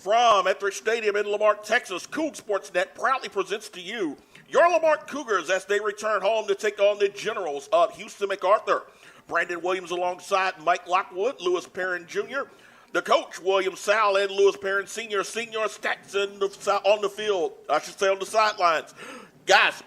From Etheridge Stadium in Lamarque, Texas, Coug Sportsnet proudly presents to you your Lamarque Cougars as they return home to take on the Generals of Houston MacArthur. Brandon Williams alongside Mike Lockwood, Lewis Perrin Jr., the coach, William Sal, and Lewis Perrin Sr. Senior stacks on the field, I should say on the sidelines. Guys,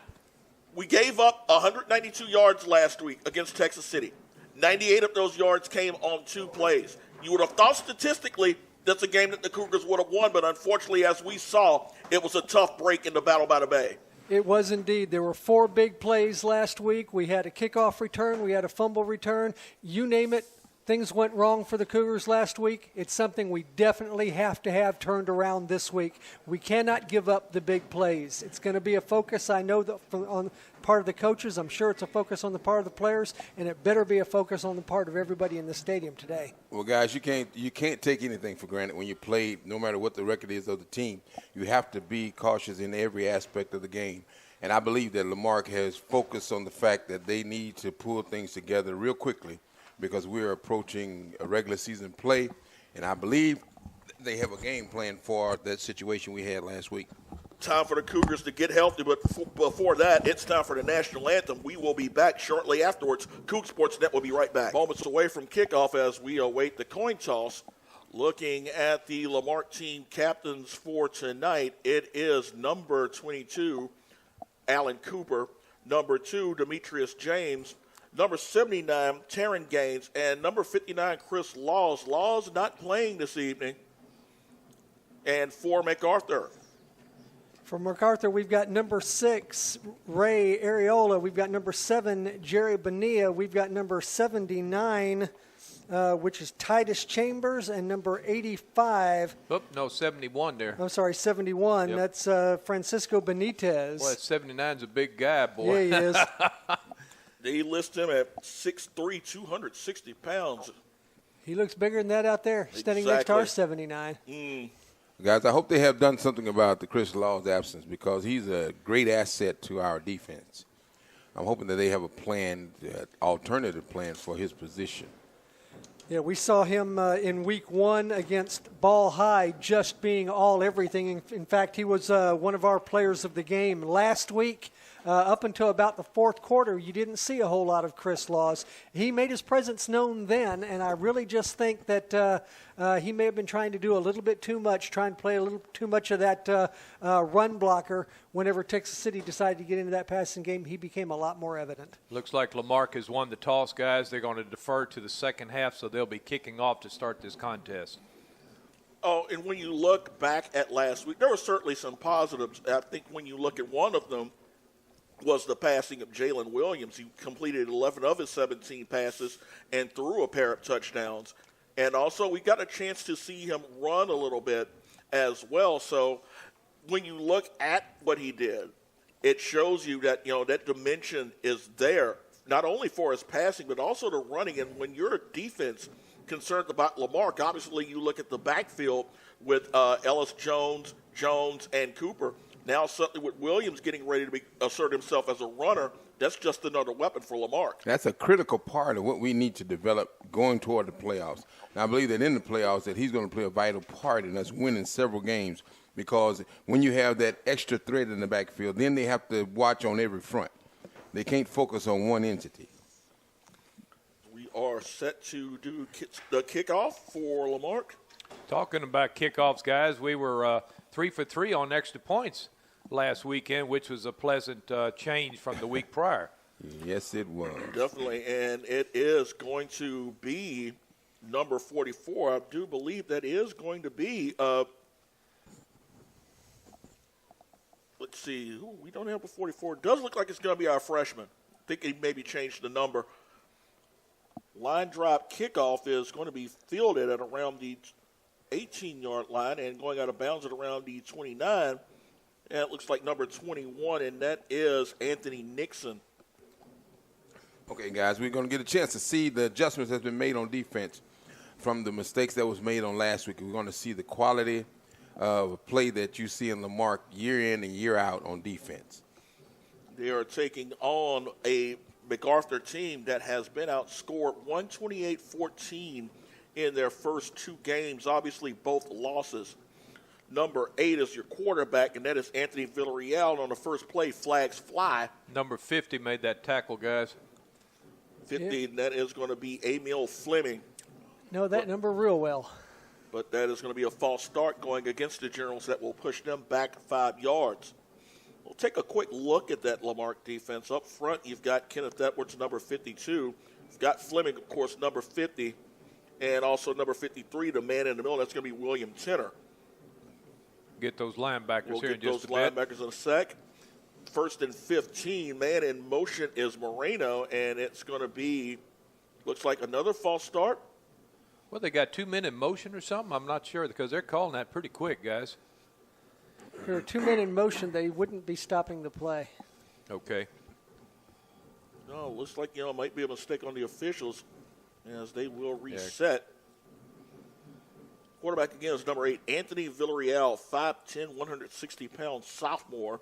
we gave up 192 yards last week against Texas City. 98 of those yards came on 2 plays. You would have thought statistically that's a game that the Cougars would have won, but unfortunately, as we saw, it was a tough break in the Battle by the Bay. It was indeed. There were 4 big plays last week. We had a kickoff return. We had a fumble return. You name it, things went wrong for the Cougars last week. It's something we definitely have to have turned around this week. We cannot give up the big plays. It's going to be a focus, I know, that on part of the coaches. I'm sure it's a focus on the part of the players, and it better be a focus on the part of everybody in the stadium today. Well, guys, you can't take anything for granted when you play, no matter what the record is of the team. You have to be cautious in every aspect of the game. And I believe that Lamarque has focused on the fact that they need to pull things together real quickly because we're approaching a regular season play, and I believe they have a game plan for that situation we had last week. Time for the Cougars to get healthy, but before that, it's time for the national anthem. We will be back shortly afterwards. Coug Sportsnet will be right back. Moments away from kickoff as we await the coin toss. Looking at the Lamarque team captains for tonight, it is number 22, Alan Cooper, number 2, Demetrius James, number 79, Taryn Gaines, and number 59, Chris Laws. Laws not playing this evening. And for MacArthur. For MacArthur, we've got number 6, Ray Areola. We've got number 7, Jerry Bonilla. We've got number 79, which is Titus Chambers, and number 85. Oh, no, 71 there. I'm sorry, 71. Yep. That's Francisco Benitez. Boy, 79's a big guy, boy. Yeah, he is. They list him at 6'3", 260 pounds. He looks bigger than that out there, standing next to our 79. Guys, I hope they have done something about the Chris Law's absence because he's a great asset to our defense. I'm hoping that they have a plan, alternative plan for his position. Yeah, we saw him in week 1 against Ball High just being all everything. In fact, he was one of our players of the game. Last week, up until about the 4th quarter, you didn't see a whole lot of Chris Laws. He made his presence known then, and I really just think that he may have been trying to do a little bit too much, trying to play a little too much of that run blocker. Whenever Texas City decided to get into that passing game, he became a lot more evident. Looks like Lamarque has won the toss, guys. They're going to defer to the second half, so they'll be kicking off to start this contest. Oh, and when you look back at last week, there were certainly some positives. I think when you look at one of them was the passing of Jalen Williams. He completed 11 of his 17 passes and threw a pair of touchdowns. And also we got a chance to see him run a little bit as well. So when you look at what he did, it shows you that, that dimension is there, not only for his passing, but also the running. And when you're a defense concerned about Lamarque, obviously you look at the backfield with Ellis Jones, and Cooper. Now suddenly with Williams getting ready to assert himself as a runner, that's just another weapon for Lamarque. That's a critical part of what we need to develop going toward the playoffs. And I believe that in the playoffs that he's going to play a vital part in us winning several games because when you have that extra threat in the backfield, then they have to watch on every front. They can't focus on one entity. We are set to do the kickoff for Lamarque. Talking about kickoffs, guys, we were 3 for 3 on extra points last weekend, which was a pleasant change from the week prior. Yes, it was. Definitely, and it is going to be number 44. I do believe that is going to be, let's see, we don't have a 44. It does look like it's going to be our freshman. I think he maybe changed the number. Line drop kickoff is going to be fielded at around the 18-yard line and going out of bounds at around the 29. And it looks like number 21, and that is Anthony Nixon. Okay, guys, we're going to get a chance to see the adjustments that's been made on defense from the mistakes that was made on last week. We're going to see the quality of play that you see in Lamarque year in and year out on defense. They are taking on a MacArthur team that has been outscored 128-14 in their first 2 games, obviously both losses. Number 8 is your quarterback, and that is Anthony Villarreal on the first play. Flags fly. Number 50 made that tackle, guys. 50, and that is going to be Emil Fleming. Know that number real well. But that is going to be a false start going against the Generals that will push them back 5 yards. We'll take a quick look at that Lamarque defense. Up front, you've got Kenneth Edwards, number 52. You've got Fleming, of course, number 50. And also number 53, the man in the middle. That's going to be William Tenner. Get those linebackers We'll here get in just those a bit. linebackers in a sec. 1st and 15, man in motion is Moreno, and it's going to be, looks like another false start. Well, they got 2 men in motion or something? I'm not sure because they're calling that pretty quick, guys. If there are 2 men in motion, they wouldn't be stopping the play. Okay. No, looks like, it might be a mistake on the officials as they will reset. Quarterback again is number 8, Anthony Villarreal, 5'10", 160-pound sophomore,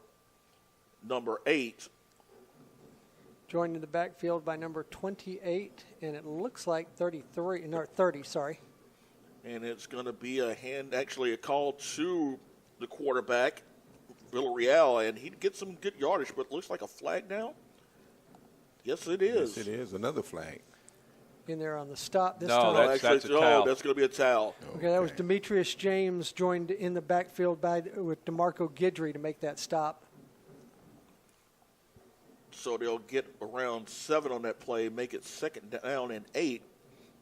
number 8. Joined in the backfield by number 28, and it looks like 30, sorry. And it's going to be a call to the quarterback, Villarreal, and he'd get some good yardage, but it looks like a flag now. Yes, it is. Yes, it is. Another flag. In there on the stop this No, time. that's a towel. That's going to be a towel. Okay, that was Demetrius James joined in the backfield with DeMarco Guidry to make that stop. So they'll get around 7 on that play, make it 2nd down and 8.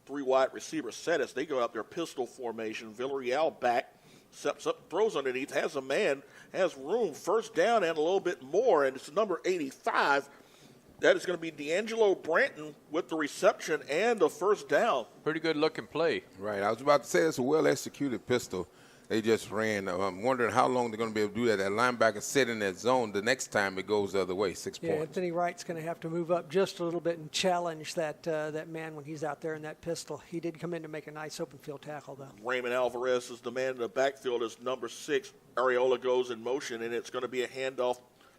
3 wide receiver set as they go out their pistol formation. Villarreal back, steps up, throws underneath, has a man, has room, 1st down and a little bit more, and it's number 85. That is going to be D'Angelo Branton with the reception and the 1st down. Pretty good looking play. Right. I was about to say it's a well-executed pistol. They just ran. I'm wondering how long they're going to be able to do that. That linebacker sit in that zone the next time it goes the other way, 6 Yeah, points. Anthony Wright's going to have to move up just a little bit and challenge that man when he's out there in that pistol. He did come in to make a nice open field tackle, though. Raymond Alvarez is the man in the backfield as number 6. Areola goes in motion, and it's going to be a handoff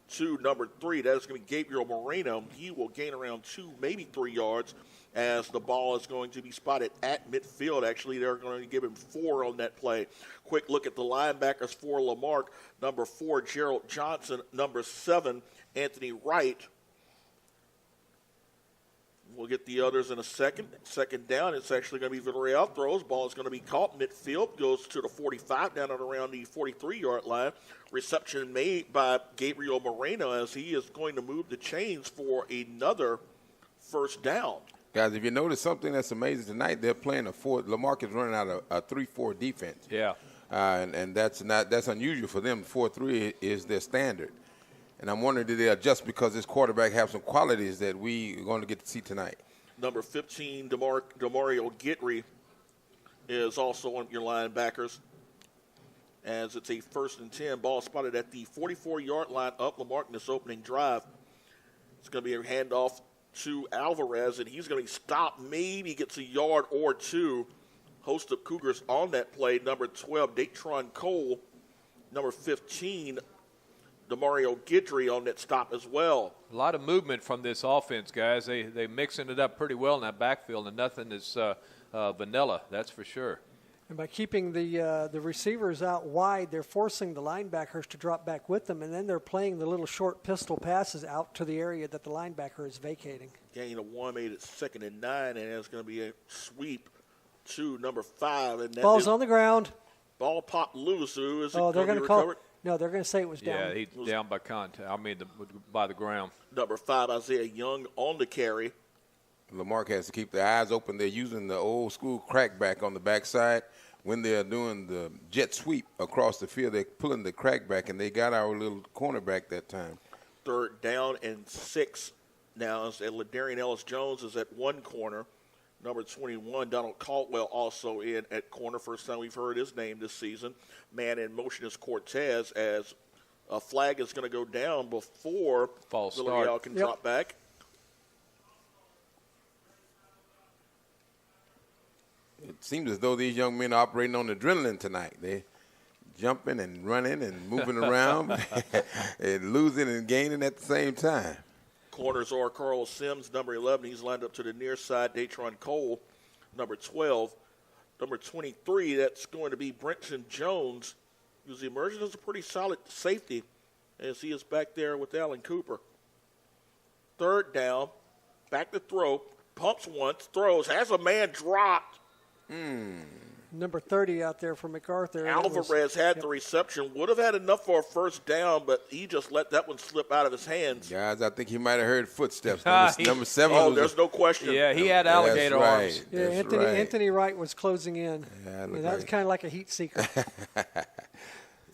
to number 3. That is going to be Gabriel Moreno. He will gain around 2, maybe 3 yards as the ball is going to be spotted at midfield. Actually, they're going to give him 4 on that play. Quick look at the linebackers for Lamarque. Number 4, Gerald Johnson. Number 7, Anthony Wright. We'll get the others in a second. 2nd down, it's actually going to be Villarreal throws. Ball is going to be caught midfield, goes to the 45, down and around the 43-yard line. Reception made by Gabriel Moreno as he is going to move the chains for another 1st down. Guys, if you notice something that's amazing tonight, they're playing Lamarque is running out a 3-4 defense. Yeah. And that's unusual for them. 4-3 is their standard. And I'm wondering, did they adjust because this quarterback have some qualities that we are going to get to see tonight? Number 15, Demario Guidry, is also one of your linebackers. As it's a 1st and 10, ball spotted at the 44-yard line up Lamarque in this opening drive. It's going to be a handoff to Alvarez, and he's going to be stopped, maybe gets a yard or 2. Host of Cougars on that play, number 12, Datron Cole. Number 15, Demario Guidry on that stop as well. A lot of movement from this offense, guys. They mixing it up pretty well in that backfield, and nothing is vanilla, that's for sure. And by keeping the receivers out wide, they're forcing the linebackers to drop back with them, and then they're playing the little short pistol passes out to the area that the linebacker is vacating. Gain of 1 made it 2nd and 9, and it's going to be a sweep to number 5. And that Ball's on the ground. Ball popped loose. Who is it they're going to be call. recovered? No, they're going to say it was down. Yeah, he's down by contact. By the ground. Number 5, Isaiah Young on the carry. Lamarque has to keep their eyes open. They're using the old school crackback on the backside. When they're doing the jet sweep across the field, they're pulling the crackback, and they got our little cornerback that time. 3rd down and 6 now. As Ladarian Ellis-Jones is at one corner. Number 21, Donald Caldwell, also in at corner. First time we've heard his name this season. Man in motion is Cortez, as a flag is going to go down before False Villarreal start. can drop back. It seems as though these young men are operating on adrenaline tonight. They're jumping and running and moving around and losing and gaining at the same time. Corners are Carl Sims, number 11. He's lined up to the near side. Datron Cole, number 12. Number 23, that's going to be Brenton Jones Because he emerges as a pretty solid safety as he is back there with Alan Cooper. Third down, back to throw, pumps once, throws, has a man dropped. Number 30 out there for MacArthur. Alvarez had the reception, would have had enough for a first down, but he just let that one slip out of his hands. Guys, I think he might have heard footsteps. Number 7. Oh, there's no question. Yeah, he had alligator arms. Yeah, Anthony Wright was closing in. Yeah, that was kind of like a heat seeker.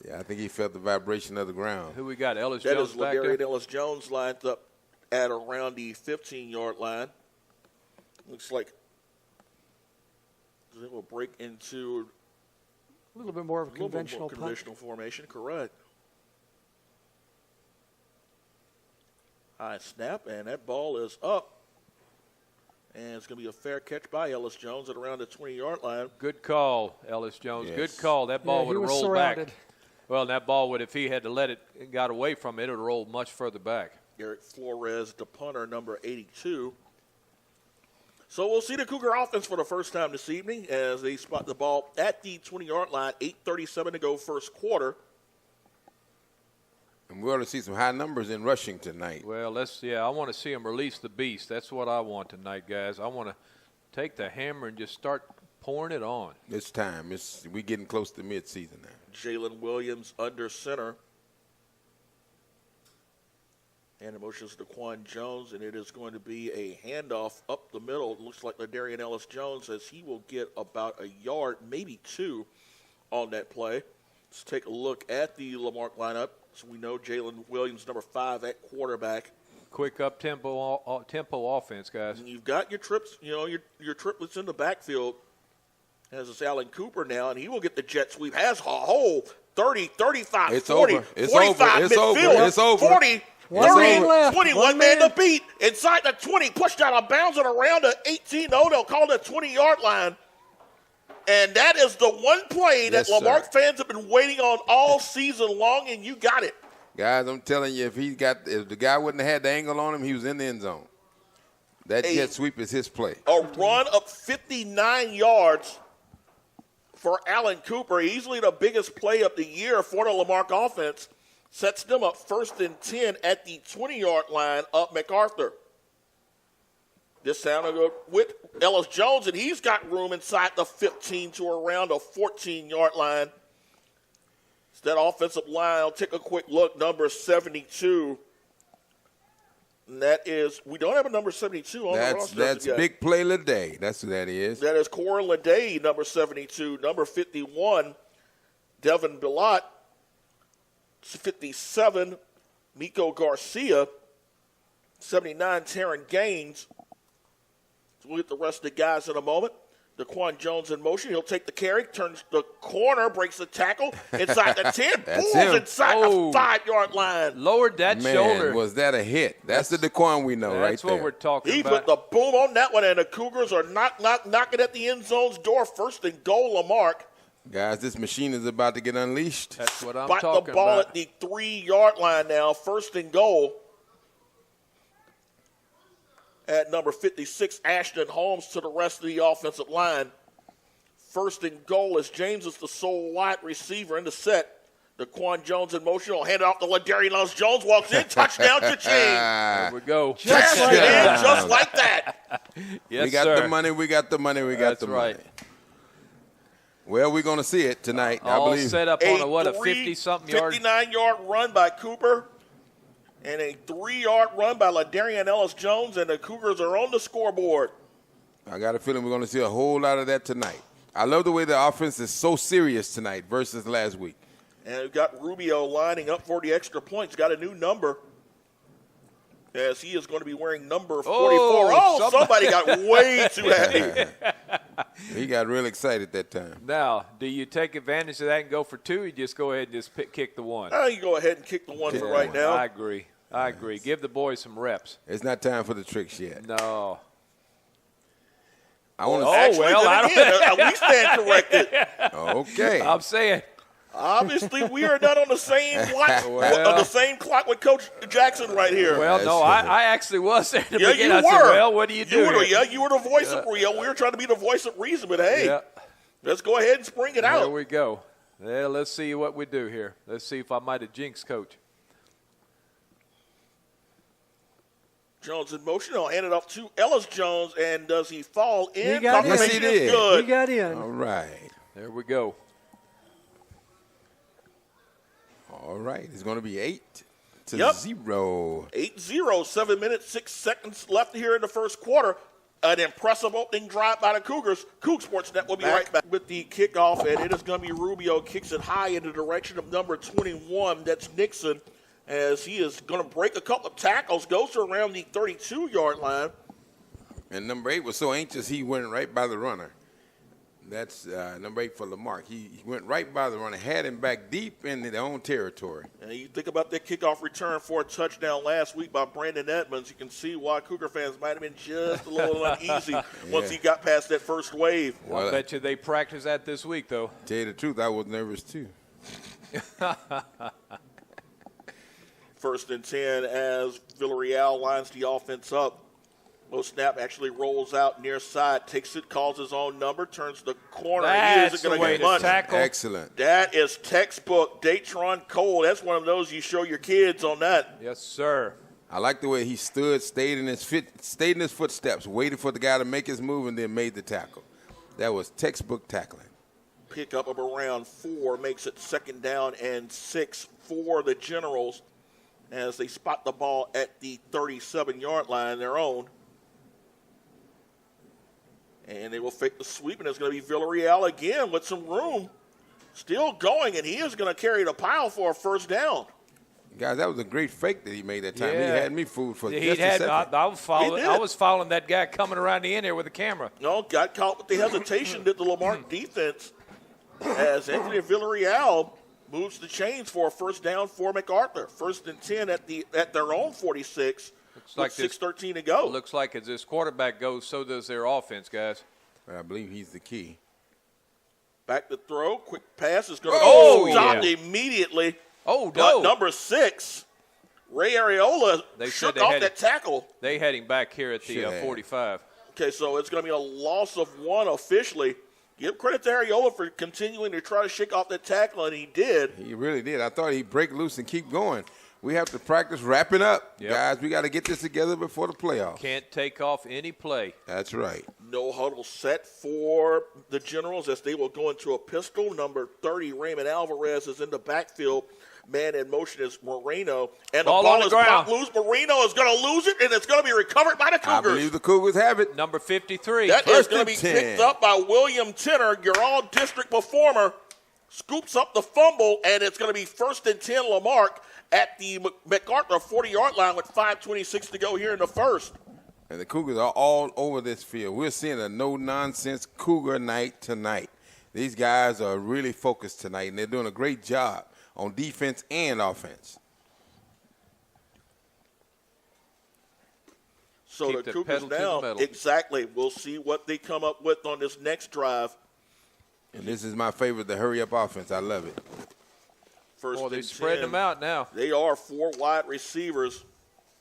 Yeah, I think he felt the vibration of the ground. Who we got? Ellis That Jones is back there? Ladarian Ellis-Jones lined up at around the 15-yard line. Looks like they will break into A little bit more of a little bit more conventional punt. conventional formation, correct. High snap, and that ball is up. And it's going to be a fair catch by Ellis-Jones at around the 20-yard line. Good call, Ellis Jones. Yes. Good call. That ball he would have was rolled surrounded. back. Well, that ball would, if he had to let it and got away from it, it would have rolled much further back. Eric Flores, the punter, number 82. So we'll see the Cougar offense for the first time this evening as they spot the ball at the 20-yard line, 8:37 to go first quarter. And we ought to see some high numbers in rushing tonight. Well, I want to see him release the beast. That's what I want tonight, guys. I want to take the hammer and just start pouring it on. It's time. We're getting close to midseason now. Jalen Williams under center. And in motion is Daquan Jones, and it is going to be a handoff up the middle. It looks like Ladarian Ellis-Jones as he will get about a yard, maybe 2, on that play. Let's take a look at the Lamarck lineup. So we know Jalen Williams, number 5 at quarterback. Quick up-tempo offense, guys. And you've got your trips, your triplets in the backfield. As it's Alan Cooper now, and he will get the jet sweep. Has a whole 30, 35, It's 40, over. It's 45 over. It's midfield. over. It's over. 40, One 30, man left. 20, One one man man. to beat. Inside the 20, pushed out of bounds and around the 18. No, they'll call the 20-yard line. And that is the one play that Yes, Lamarck sir. fans have been waiting on all season long, and you got it. Guys, I'm telling you, if the guy wouldn't have had the angle on him, he was in the end zone. That jet sweep is his play. A run of 59 yards for Alan Cooper, easily the biggest play of the year for the Lamarck offense, sets them up 1st and 10 at the 20-yard line of MacArthur. This time will go with Ellis-Jones, and he's got room inside the 15 to around a 14-yard line. So that offensive line, I'll take a quick look, number 72. And that is, we don't have a number 72 on the roster. That's yet. big play of the day. That's who that is. That is Corey Leday, number 72. Number 51, Devin Bilott. 57, Miko Garcia. 79, Taryn Gaines. So we'll get the rest of the guys in a moment. Daquan Jones in motion. He'll take the carry, turns the corner, breaks the tackle inside the 10, That's pulls him. inside the 5-yard line. Lowered that Man, shoulder. was that a hit? That's the Daquan we know right That's there. what we're talking He about. put the boom on that one, and the Cougars are knocking at the end zone's door. 1st and goal, Lamarck. Guys, this machine is about to get unleashed. That's what I'm Spot talking the ball about. at the 3-yard line now. 1st and goal. At number 56, Ashton Holmes to the rest of the offensive line. 1st and goal as James is the sole wide receiver in the set. Daquan Jones in motion. Will hand it off to Ladarian Ellis-Jones. Walks in. Touchdown to James. There we go. Cash like it in that. just like that. Yes, we got sir. the money. We got the money. We got That's the right. money. Well, we're going to see it tonight. I All believe. set up on a 50-something yard. 59-yard run by Cooper. And a 3-yard run by Ladarian Ellis-Jones. And the Cougars are on the scoreboard. I got a feeling we're going to see a whole lot of that tonight. I love the way the offense is so serious tonight versus last week. And we've got Rubio lining up for the extra points. Got a new number. As he is going to be wearing number 44. Oh, somebody got way too happy. He got real excited that time. Now, do you take advantage of that and go for 2? You just go ahead and just kick the 1. You go ahead and kick the 1 for right now. I agree. Give the boys some reps. It's not time for the tricks yet. No. I want to. Actually, well, I then again, we stand corrected. Okay. I'm saying. Obviously, we are not on the same clock with Coach Jackson right here. Well, no, I actually was there at the beginning. you I were. said, well, what do you do? You were the voice of reason. We were trying to be the voice of reason, but hey, let's go ahead and spring it There out. we go. Yeah, let's see what we do here. Let's see if I might have jinxed Coach. Jones in motion. He'll hand it off to Ellis Jones, and does he fall in? He got in. Yes, he did. Good. He got in. All right. There we go. All right. It's going to be 8-0. 8-0, 7 minutes, 6 seconds left here in the first quarter. An impressive opening drive by the Cougars. Coug Sportsnet will be right back with the kickoff, and it is going to be Rubio kicks it high in the direction of number 21. That's Nixon, as he is going to break a couple of tackles, goes to around the 32-yard line. And number 8 was so anxious he went right by the runner. That's number 8 for Lamarque. He went right by the runner, had him back deep in their own territory. And you think about that kickoff return for a touchdown last week by Brandon Edmonds. You can see why Cougar fans might have been just a little uneasy once he got past that first wave. Well, I bet you they practice that this week, though. Tell you the truth, I was nervous too. 1st and 10 as Villarreal lines the offense up. Low snap actually rolls out near side, takes it, calls his own number, turns the corner. That's he isn't going the to way get much. to tackle. Excellent. That is textbook Datron Cole. That's one of those you show your kids on that. Yes, sir. I like the way he stood, stayed in his footsteps, waited for the guy to make his move, and then made the tackle. That was textbook tackling. Pick up of around 4 makes it 2nd down and 6 for the Generals as they spot the ball at the 37-yard line, their own. And they will fake the sweep, and it's going to be Villarreal again with some room. Still going, and he is going to carry the pile for a 1st down. Guys, that was a great fake that he made that time. Yeah. He had me fooled for He just a had. second. I was following that guy coming around the end here with the camera. No, got caught with the hesitation that the Lamarque defense as Anthony Villarreal moves the chains for a 1st down for MacArthur. 1st and 10 at their own 46. Looks like 6:13 to go. Looks like as this quarterback goes, so does their offense, guys. I believe he's the key. Back to throw. Quick pass is going to Oh, stopped yeah. immediately. Oh, But no. number 6, Ray Areola, They shook said they off had that tackle. They had him back here at the Should have. 45. Okay, so it's going to be a loss of 1 officially. Give credit to Areola for continuing to try to shake off that tackle, and he did. He really did. I thought he'd break loose and keep going. We have to practice wrapping up. Yep. Guys, we got to get this together before the playoffs. Can't take off any play. That's right. No huddle set for the Generals as they will go into a pistol. Number 30, Raymond Alvarez, is in the backfield. Man in motion is Moreno. And Ball the ball on the is popped ground. loose. Moreno is going to lose it, and it's going to be recovered by the I Cougars. believe the Cougars have it. Number 53. That is First going to and be 10. picked up by William Tenner, your all-district performer. Scoops up the fumble, and it's going to be 1st and 10 Lamarque at the MacArthur 40-yard line with 5:26 to go here in the first. And the Cougars are all over this field. We're seeing a no-nonsense Cougar night tonight. These guys are really focused tonight, and they're doing a great job on defense and offense. So Keep the the Cougars pedal to the now, metal. exactly. We'll see what they come up with on this next drive. And this is my favorite, the hurry-up offense. I love it. First They're and spreading 10. them out now. They are 4 wide receivers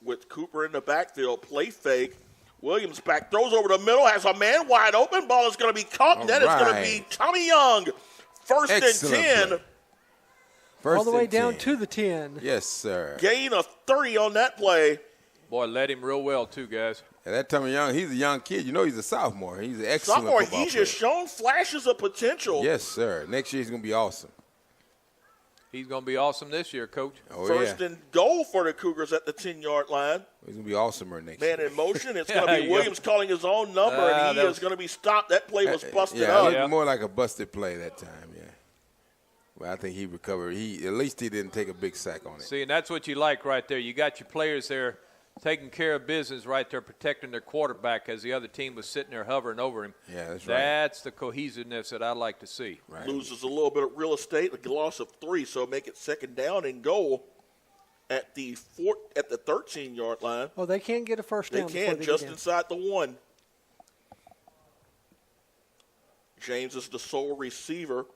with Cooper in the backfield. Play fake. Williams back, throws over the middle, has a man wide open. Ball is going to be caught, and that is going to be Tommy Young. 1st Excellent and 10. play. First All the way and down 10. to the 10. Yes, sir. Gain of 30 on that play. Boy, led him real well, too, guys. And that Tommy Young, he's a young kid. You know he's a sophomore. He's an excellent Sophomore, football he's player. just shown flashes of potential. Yes, sir. Next year he's going to be awesome. He's going to be awesome this year, Coach. Oh, First yeah. and goal for the Cougars at the 10-yard line. He's going to be awesomer next Man year. in motion. It's going There to be you go. Williams calling his own number, and he that is was- going to be stopped. That play was busted Yeah, it up. looked more like a busted play that time, yeah. Well, I think he recovered. At least he didn't take a big sack on it. See, and that's what you like right there. You got your players there taking care of business right there, protecting their quarterback as the other team was sitting there hovering over him. Yeah, that's right. That's the cohesiveness that I like to see. Right. Loses a little bit of real estate, a loss of 3, so make it 2nd down and goal at the 13-yard line. Oh, they can't get a first They down. before can, they just get in. inside the 1. James is the sole receiver.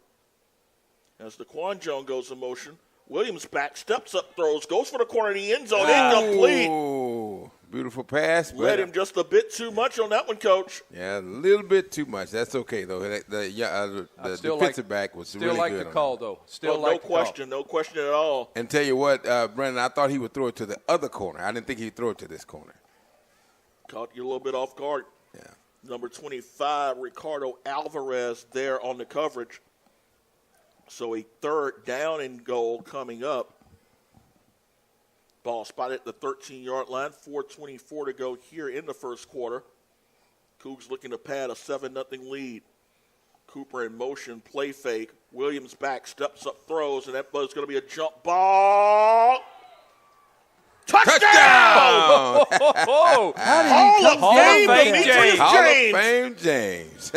As DeQuan Jones goes in motion, Williams back, steps up, throws, goes for the corner of the end zone, incomplete. Oh, beautiful pass. Led him just a bit too much on that one, Coach. Yeah, a little bit too much. That's okay, though. The defensive back was really good. Still like the call, though. Still like the call. No question at all. And tell you what, Brandon, I thought he would throw it to the other corner. I didn't think he'd throw it to this corner. Caught you a little bit off guard. Yeah. Number 25, Ricardo Alvarez there on the coverage. So a 3rd down and goal coming up. Ball spotted at the 13-yard line. 4:24 to go here in the first quarter. Cougs looking to pad a 7-0 lead. Cooper in motion, play fake. Williams back, steps up, throws, and that was going to be a jump ball. Touchdown! Hall of Fame James. Hall of Fame James.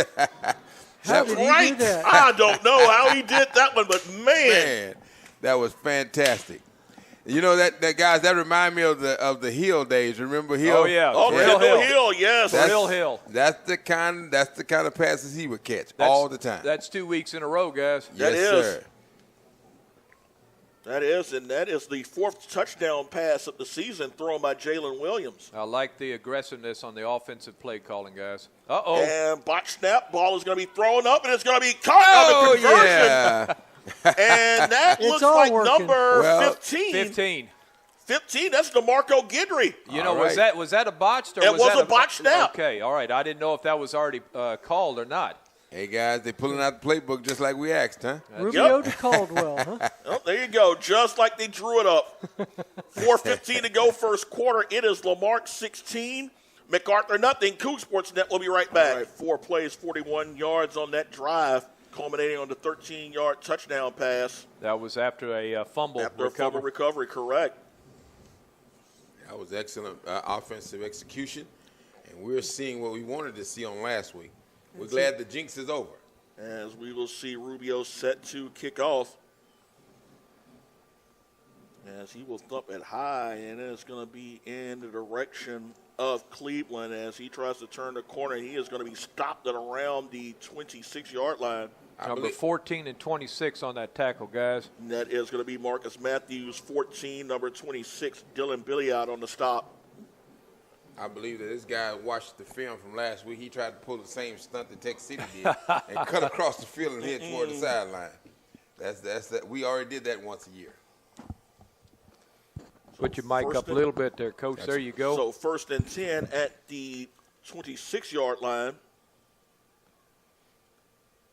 How did he do that? I don't know how he did that one, but Man, that was fantastic. You know that guys, that remind me of the Hill days. Remember Hill? Oh yeah. Oh, Hill, yes. Hill. That's the kind of passes he would catch all the time. That's 2 weeks in a row, guys. Yes, sir. That is the 4th touchdown pass of the season thrown by Jalen Williams. I like the aggressiveness on the offensive play calling, guys. Uh-oh. And botch snap, ball is going to be thrown up, and it's going to be caught on the conversion. Yeah. And that It's looks all like working. number 15. 15. That's DeMarco Guidry. You know, All right. was that a botched? Or It was was that a botched snap. Okay, all right. I didn't know if that was already called or not. Hey guys, they pulling out the playbook just like we asked, huh? Rubio to Caldwell, huh? Oh, there you go, just like they drew it up. 4:15 to go first quarter. It is Lamarck 16, MacArthur nothing. Coug Sportsnet will be right back. All right, 4 plays, 41 yards on that drive, culminating on the 13-yard touchdown pass. That was after a fumble After a fumble recovery, correct. That was excellent offensive execution, and we're seeing what we wanted to see on last week. We're glad the jinx is over. As we will see Rubio set to kick off. As he will thump it high, and it's going to be in the direction of Cleveland as he tries to turn the corner. He is going to be stopped at around the 26-yard line. Number 14 and 26 on that tackle, guys. And that is going to be Marcus Matthews, 14, number 26, Dylan Billiard on the stop. I believe that this guy watched the film from last week. He tried to pull the same stunt that Texas City did and cut across the field and head toward the sideline. That's that. We already did that once a year. Put your mic up a little bit there, Coach. There you go. So 1st and 10 at the 26-yard line.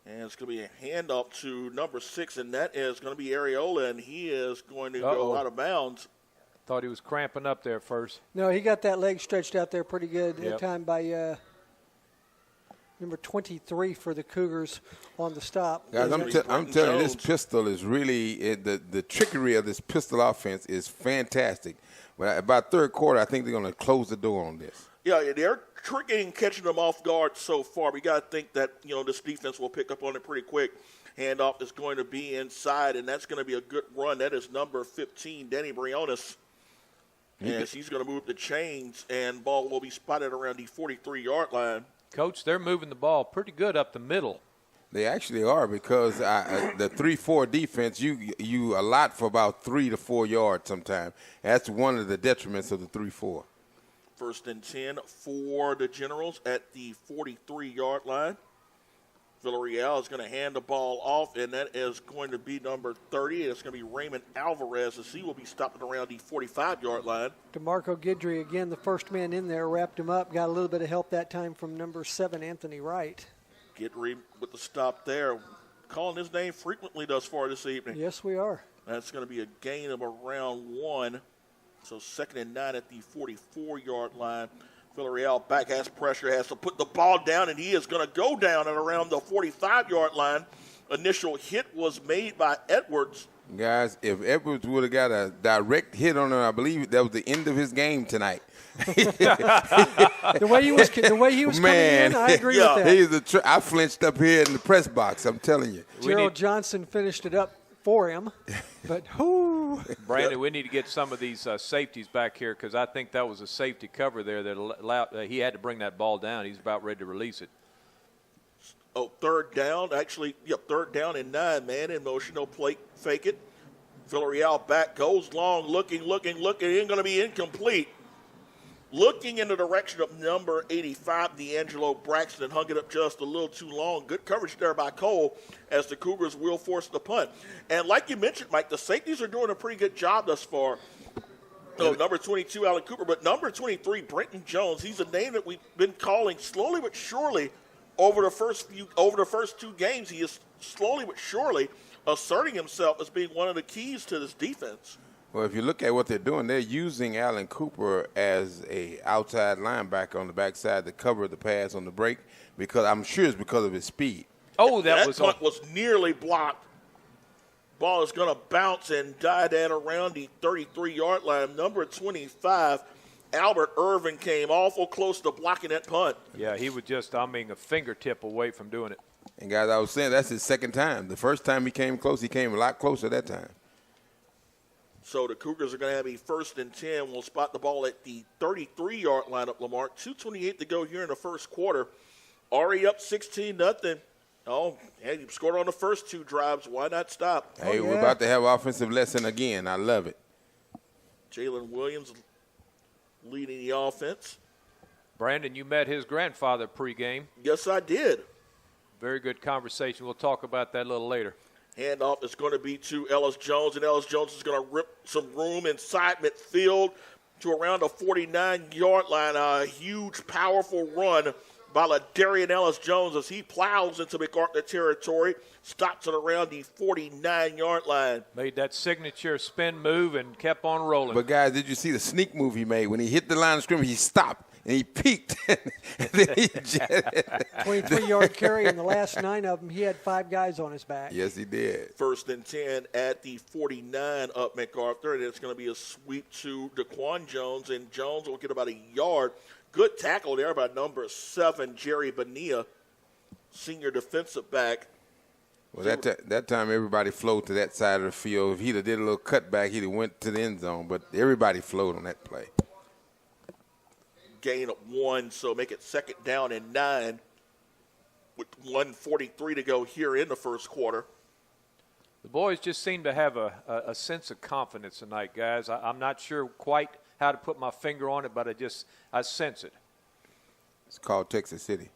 And it's going to be a handoff to number 6, and that is going to be Areola, and he is going to go out of bounds. Thought he was cramping up there first. No, he got that leg stretched out there pretty good. Yep. Time by number 23 for the Cougars on the stop. Guys, I'm telling you, this pistol is really the trickery of this pistol offense is fantastic. But about 3rd quarter, I think they're going to close the door on this. Yeah, they're tricking and catching them off guard so far. We got to think that, this defense will pick up on it pretty quick. Handoff is going to be inside, and that's going to be a good run. That is number 15, Danny Briones. Yes, he's going to move the chains, and ball will be spotted around the 43-yard line. Coach, they're moving the ball pretty good up the middle. They actually are because the 3-4 defense, you allot for about 3 to 4 yards sometimes. That's one of the detriments of the 3-4. 1st and 10 for the Generals at the 43-yard line. Villarreal is going to hand the ball off, and that is going to be number 30. It's going to be Raymond Alvarez, as he will be stopped around the 45-yard line. DeMarco Guidry, again, the first man in there, wrapped him up. Got a little bit of help that time from number 7, Anthony Wright. Guidry with the stop there. Calling his name frequently thus far this evening. Yes, we are. That's going to be a gain of around 1. So 2nd and 9 at the 44-yard line. Villarreal back has pressure, has to put the ball down, and he is going to go down at around the 45-yard line. Initial hit was made by Edwards. Guys, if Edwards would have got a direct hit on him, I believe that was the end of his game tonight. The way he was coming in, I agree with that. I flinched up here in the press box, I'm telling you. Gerald Johnson finished it up for him, but Brandon, we need to get some of these safeties back here because I think that was a safety cover there that allowed he had to bring that ball down. He's about ready to release it. Oh, 3rd down. Actually, 3rd down and 9. Man in motion. No plate. Fake it. Villarreal back. Goes long. Looking. Ain't going to be incomplete. Looking in the direction of number 85, D'Angelo Braxton, hung it up just a little too long. Good coverage there by Cole as the Cougars will force the punt. And like you mentioned, Mike, the safeties are doing a pretty good job thus far. Number 22, Alan Cooper, but number 23, Brenton Jones. He's a name that we've been calling slowly but surely over the first 2 games. He is slowly but surely asserting himself as being one of the keys to this defense. Well, if you look at what they're doing, they're using Alan Cooper as a outside linebacker on the backside to cover the pass on the break, because I'm sure it's because of his speed. Oh, that punt was nearly blocked. Ball is going to bounce and dive at around the 33-yard line. Number 25, Albert Irvin, came awful close to blocking that punt. Yeah, he was just, a fingertip away from doing it. And, guys, I was saying that's his second time. The first time he came close, he came a lot closer that time. So the Cougars are going to have a 1st and 10. We'll spot the ball at the 33-yard line of Lamar. 2:28 to go here in the first quarter. Already up 16-0. Oh, hey, you scored on the first 2 drives. Why not stop? Hey, we're about to have offensive lesson again. I love it. Jalen Williams leading the offense. Brandon, you met his grandfather pregame. Yes, I did. Very good conversation. We'll talk about that a little later. Handoff is going to be to Ellis Jones, and Ellis Jones is going to rip some room inside midfield to around the 49-yard line. A huge, powerful run by LaDarian Ellis Jones as he plows into MacArthur territory, stops it around the 49-yard line. Made that signature spin move and kept on rolling. But, guys, did you see the sneak move he made? When he hit the line of scrimmage, he stopped. And he peeked. And then he 23-yard carry in the last 9 of them. He had 5 guys on his back. Yes, he did. 1st and 10 at the 49 up MacArthur, and it's going to be a sweep to Daquan Jones, and Jones will get about a yard. Good tackle there by number 7, Jerry Bonilla, senior defensive back. Well, that time everybody flowed to that side of the field. If he'd have did a little cutback, he'd have went to the end zone. But everybody flowed on that play. Gain of 1, so make it 2nd down and 9 with 1:43 to go here in the first quarter. The boys just seem to have a sense of confidence tonight, guys. I'm not sure quite how to put my finger on it, but I sense it. It's called Texas City.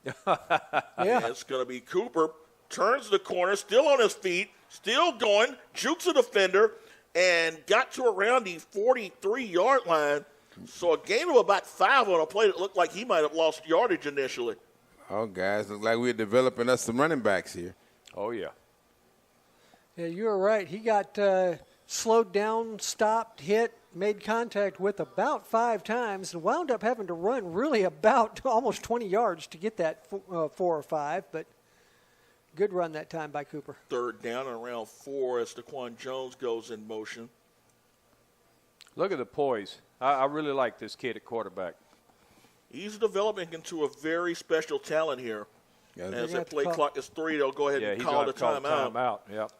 Yeah. It's going to be Cooper, turns the corner, still on his feet, still going, jukes a defender, and got to around the 43-yard line. So a gain of about 5 on a play that looked like he might have lost yardage initially. Oh, guys, look like we're developing us some running backs here. Oh, yeah. Yeah, you were right. He got slowed down, stopped, hit, made contact with about 5 times, and wound up having to run really about almost 20 yards to get that 4 or 5. But good run that time by Cooper. 3rd down and around 4 as Daquan Jones goes in motion. Look at the poise. I really like this kid at quarterback. He's developing into a very special talent here. Yeah, As the play clock is 3, they'll go ahead and call the timeout. Yep.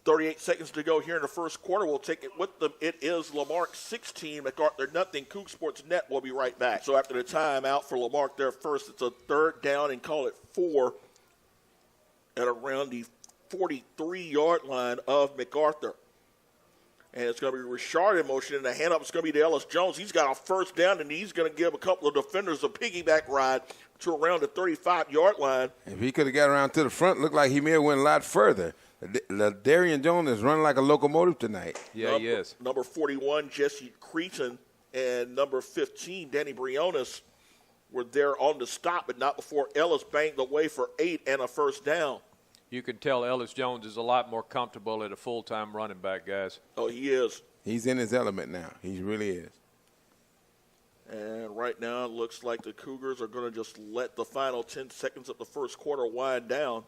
38 seconds to go here in the first quarter. We'll take it with them. It is Lamarck 16, MacArthur nothing. Coug Sports Net will be right back. So after the timeout for Lamarck there first, it's a 3rd down and call it 4 at around the 43-yard line of MacArthur. And it's going to be Richard in motion, and the handoff is going to be to Ellis Jones. He's got a 1st down, and he's going to give a couple of defenders a piggyback ride to around the 35-yard line. If he could have got around to the front, looked like he may have went a lot further. Darian Jones is running like a locomotive tonight. Yeah, he is. Number 41, Jesse Cretan, and number 15, Danny Briones, were there on the stop, but not before Ellis banged away for 8 and a 1st down. You can tell Ellis Jones is a lot more comfortable at a full-time running back, guys. Oh, he is. He's in his element now. He really is. And right now it looks like the Cougars are going to just let the final 10 seconds of the first quarter wind down.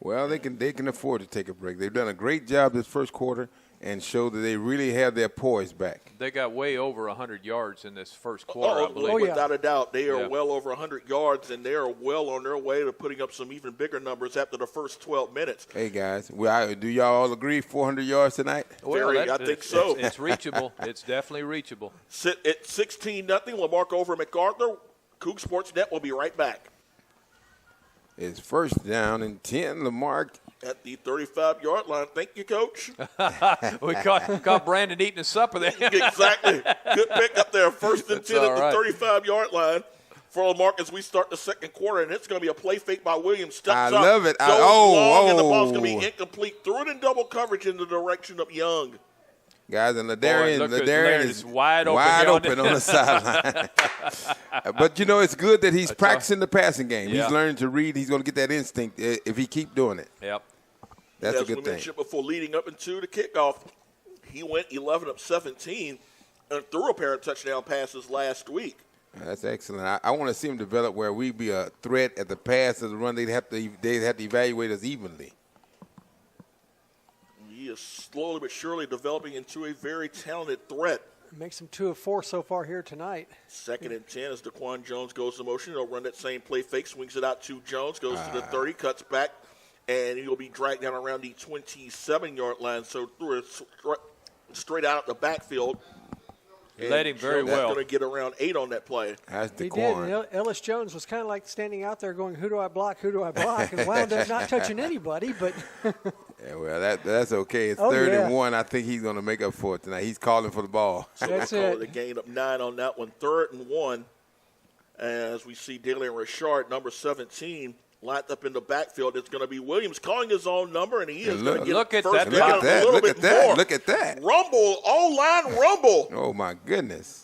Well, they can afford to take a break. They've done a great job this first quarter and showed that they really have their poise back. They got way over 100 yards in this first quarter, I believe. Without a doubt. They are well over 100 yards, and they are well on their way to putting up some even bigger numbers after the first 12 minutes. Hey, guys, do y'all all agree 400 yards tonight? Well, I think so. It's reachable. It's definitely reachable. At 16-0, Lamarck over MacArthur. Coug Sports Net will be right back. It's 1st down and 10. Lamarck At the 35-yard line. Thank you, Coach. We caught Brandon eating his supper there. Exactly. Good pick up there. First and 10 at the 35-yard line for Lamarque as we start the second quarter, and it's going to be a play fake by Williams. Steps up. I love it. Goes long, and the ball's going to be incomplete. Threw it in double coverage in the direction of Young. Guys, and Ladarian is wide open on the sideline. But, it's good that he's practicing the passing game. Yeah. He's learning to read. He's going to get that instinct if he keep doing it. Yep. That's a good As we thing. mentioned before, leading up into the kickoff, he went 11 of 17 and threw a pair of touchdown passes last week. That's excellent. I want to see him develop where we be a threat at the pass or the run. They'd have to evaluate us evenly. He is slowly but surely developing into a very talented threat. Makes him 2 of 4 so far here tonight. Second and 10 as Daquan Jones goes to motion. He'll run that same play fake, swings it out to Jones, goes to the 30, cuts back, and he'll be dragged down around the 27-yard line. So threw it straight out the backfield. Led him very well. Going to get around 8 on that play. That's He Daquan. did. And Ellis Jones was kind of like standing out there going, who do I block, and wound up not touching anybody. But Yeah, well, that's okay. It's Oh, 3rd yeah. and 1. I think he's going to make up for it tonight. He's calling for the ball. So That's we'll call it. it a gain of 9 on that one. 3rd and 1 as we see Dalian Richard, number 17, lined up in the backfield. It's going to be Williams calling his own number, and he is going to get look at first that. down Look at that. a little Look bit at that. more. Look at that. Rumble, all-line rumble. Oh, my goodness.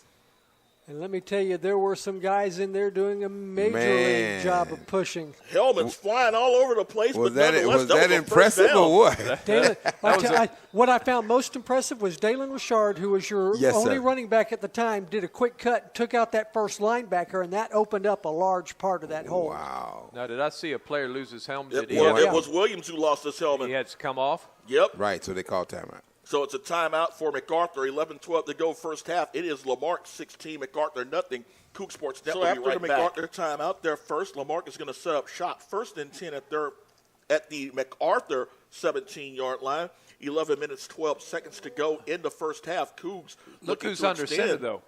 and let me tell you, there were some guys in there doing a major Man. league job of pushing. Helmets flying all over the place, Was but that nonetheless, that was a impressive first down. or what? Dalen, what I found most impressive was Dalen Richard, who was your Yes, only sir. running back at the time, did a quick cut, took out that first linebacker, and that opened up a large part of that hole. Wow. Now, did I see a player lose his helmet? It, Did he well, have- it was Williams who lost his helmet. he had to come off? Yep. Right, so they call timeout. So it's a timeout for MacArthur. 11-12 to go first half. It is Lamarque 16, MacArthur nothing. Kook Sports Net will be right back. So after the MacArthur timeout, there first, Lamarque is going to set up shop. 1st and 10 at the MacArthur 17-yard line. 11 minutes, 12 seconds to go in the first half. Cougs Look looking who's to under extend. center, though.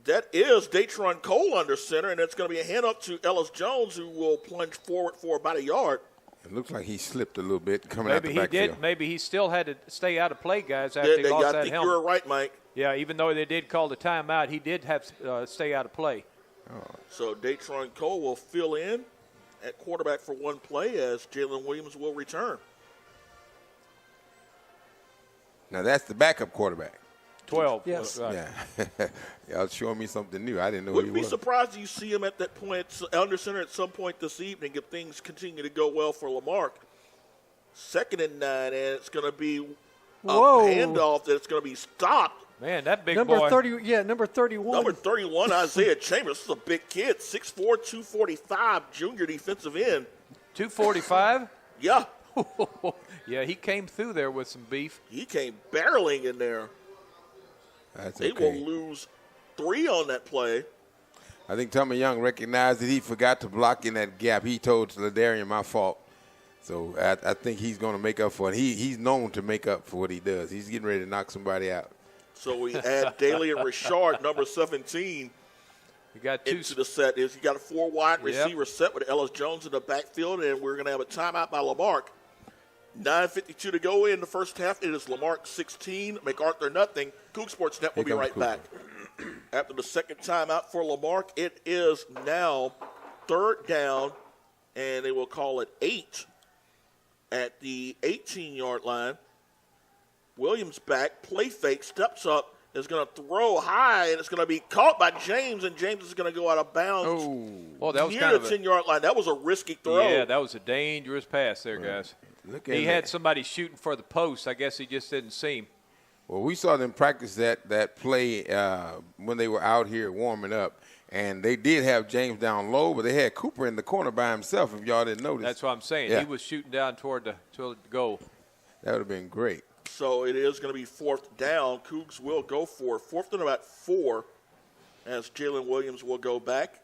That is Datron Cole under center, and it's going to be a hand up to Ellis Jones, who will plunge forward for about a yard. It looks like he slipped a little bit coming out Maybe the he backfield. did. Maybe he still had to stay out of play, guys, after he lost I that think helmet. you're right, Mike. Yeah, even though they did call the timeout, he did have to stay out of play. So Datron Cole will fill in at quarterback for one play as Jalen Williams will return. Now, that's the backup quarterback. 12. Yes. Right. Yeah. Y'all showing me something new. I didn't know who he Wouldn't be was. surprised if you see him at that point, under center at some point this evening if things continue to go well for Lamarque. 2nd and 9, and it's going to be a Whoa. handoff that's going to be stopped. Man, that big Number boy. 30, yeah, number 31. Number 31, Isaiah Chambers. This is a big kid, 6'4", 245, junior defensive end. 245? Yeah, Yeah, he came through there with some beef. he came barreling in there. That's They okay. will lose 3 on that play. I think Tommy Young recognized that he forgot to block in that gap. He told Ladarian, my fault. So I think he's going to make up for it. He's known to make up for what he does. He's getting ready to knock somebody out. So we add Dalian Richard, number 17, You got two. into the set. Is you got a 4 wide Yep. receiver set with Ellis Jones in the backfield, and we're going to have a timeout by Lamarque. 9:52 to go in the first half. It is Lamarque 16, MacArthur nothing. Kook Sports Net will be Here right comes back. After the second timeout for Lamarque, it is now 3rd down, and they will call it 8 at the 18-yard line. Williams back, play fake, steps up, is going to throw high, and it's going to be caught by James, and James is going to go out of bounds Oh, that was near kind the of a, 10-yard line. That was a risky throw. yeah, that was a dangerous pass there, guys. Look at He that. had somebody shooting for the post. I guess he just didn't see him. Well, we saw them practice that play when they were out here warming up, and they did have James down low, but they had Cooper in the corner by himself, if y'all didn't notice. That's what I'm saying. Yeah. He was shooting down toward the goal. That would have been great. So it is going to be 4th down. Cougs will go for 4th and about 4 as Jalen Williams will go back.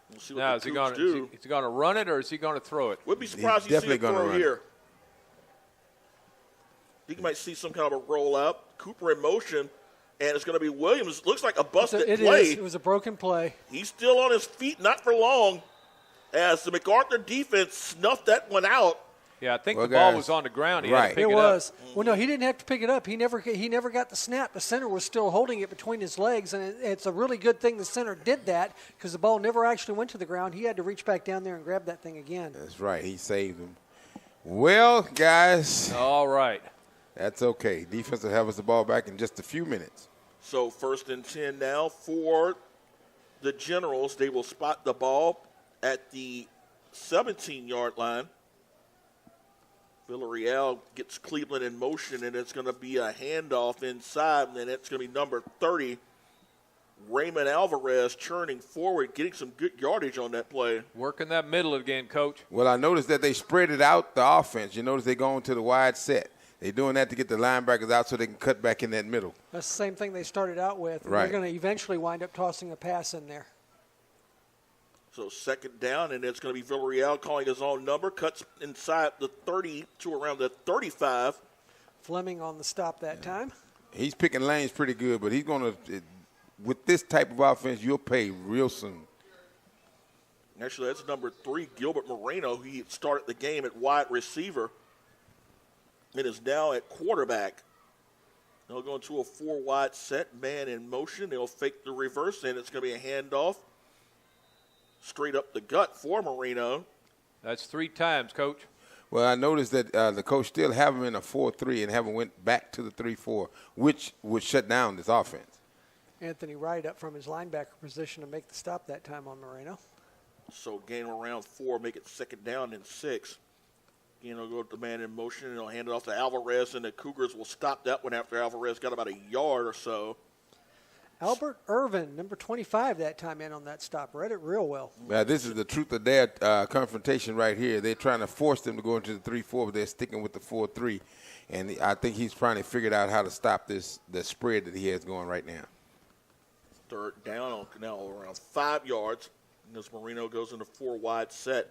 We'll see what Now, the is he Cougs going do. to run it or is he going to throw it? Would be surprised He's you see a definitely gonna throw run. here. You might see some kind of a rollout. Cooper in motion, and it's going to be Williams. Looks like a busted It play. is. It was a broken play. He's still on his feet, not for long, as the MacArthur defense snuffed that one out. Yeah, I think Well, the ball guys, was on the ground. He had to right. pick It it was. up. Well, no, he didn't have to pick it up. He never got the snap. The center was still holding it between his legs, and it's a really good thing the center did that because the ball never actually went to the ground. He had to reach back down there and grab that thing again. That's right. He saved him. Well, guys, All right. that's okay. Defense will have us the ball back in just a few minutes. So 1st and 10 now for the Generals. They will spot the ball at the 17-yard line. Villarreal gets Cleveland in motion, and it's going to be a handoff inside, and it's going to be number 30, Raymond Alvarez, churning forward, getting some good yardage on that play. Working that middle again, Coach. Well, I noticed that they spread it out, the offense. You notice they're going to the wide set. They're doing that to get the linebackers out so they can cut back in that middle. That's the same thing they started out with. And Right. They're going to eventually wind up tossing a pass in there. So 2nd down, and it's going to be Villarreal calling his own number, cuts inside the 30 to around the 35. Fleming on the stop that time. He's picking lanes pretty good, but he's going to, with this type of offense, you'll pay real soon. Actually, that's number 3, Gilbert Moreno. He started the game at wide receiver and is now at quarterback. They'll go into a 4-wide set, man in motion. They'll fake the reverse, and it's going to be a handoff straight up the gut for Moreno. That's 3 times, Coach. Well, I noticed that the coach still have him in a 4-3 and haven't went back to the 3-4, which would shut down this offense. Anthony Wright up from his linebacker position to make the stop that time on Moreno. So gain around 4, make it 2nd down and 6. Again, they'll go with the man in motion, and they'll hand it off to Alvarez, and the Cougars will stop that one after Alvarez got about a yard or so. Albert Irvin, number 25 that time in on that stop. Read it real well. This is the truth of their confrontation right here. They're trying to force them to go into the 3-4, but they're sticking with the 4-3. And I think he's trying to figure out how to stop the spread that he has going right now. 3rd down on Canal around 5 yards. And as Moreno goes into 4-wide set,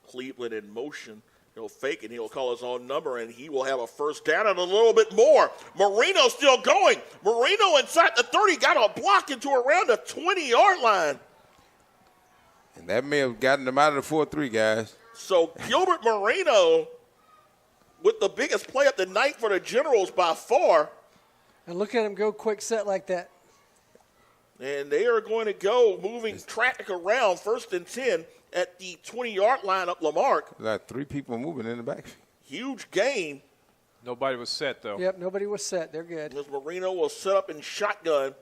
Cleveland in motion. He'll fake it. He'll call his own number, and he will have a 1st down and a little bit more. Moreno still going. Moreno inside the 30 got a block into around the 20-yard line. And that may have gotten them out of the 4-3, guys. So Gilbert Moreno with the biggest play of the night for the Generals by far. And look at him go quick set like that. And they are going to go moving traffic around 1st and 10 at the 20-yard line up Lamarque. Like 3 people moving in the backfield. Huge gain. Nobody was set, though. Yep, nobody was set. They're good. As Moreno will set up in shotgun.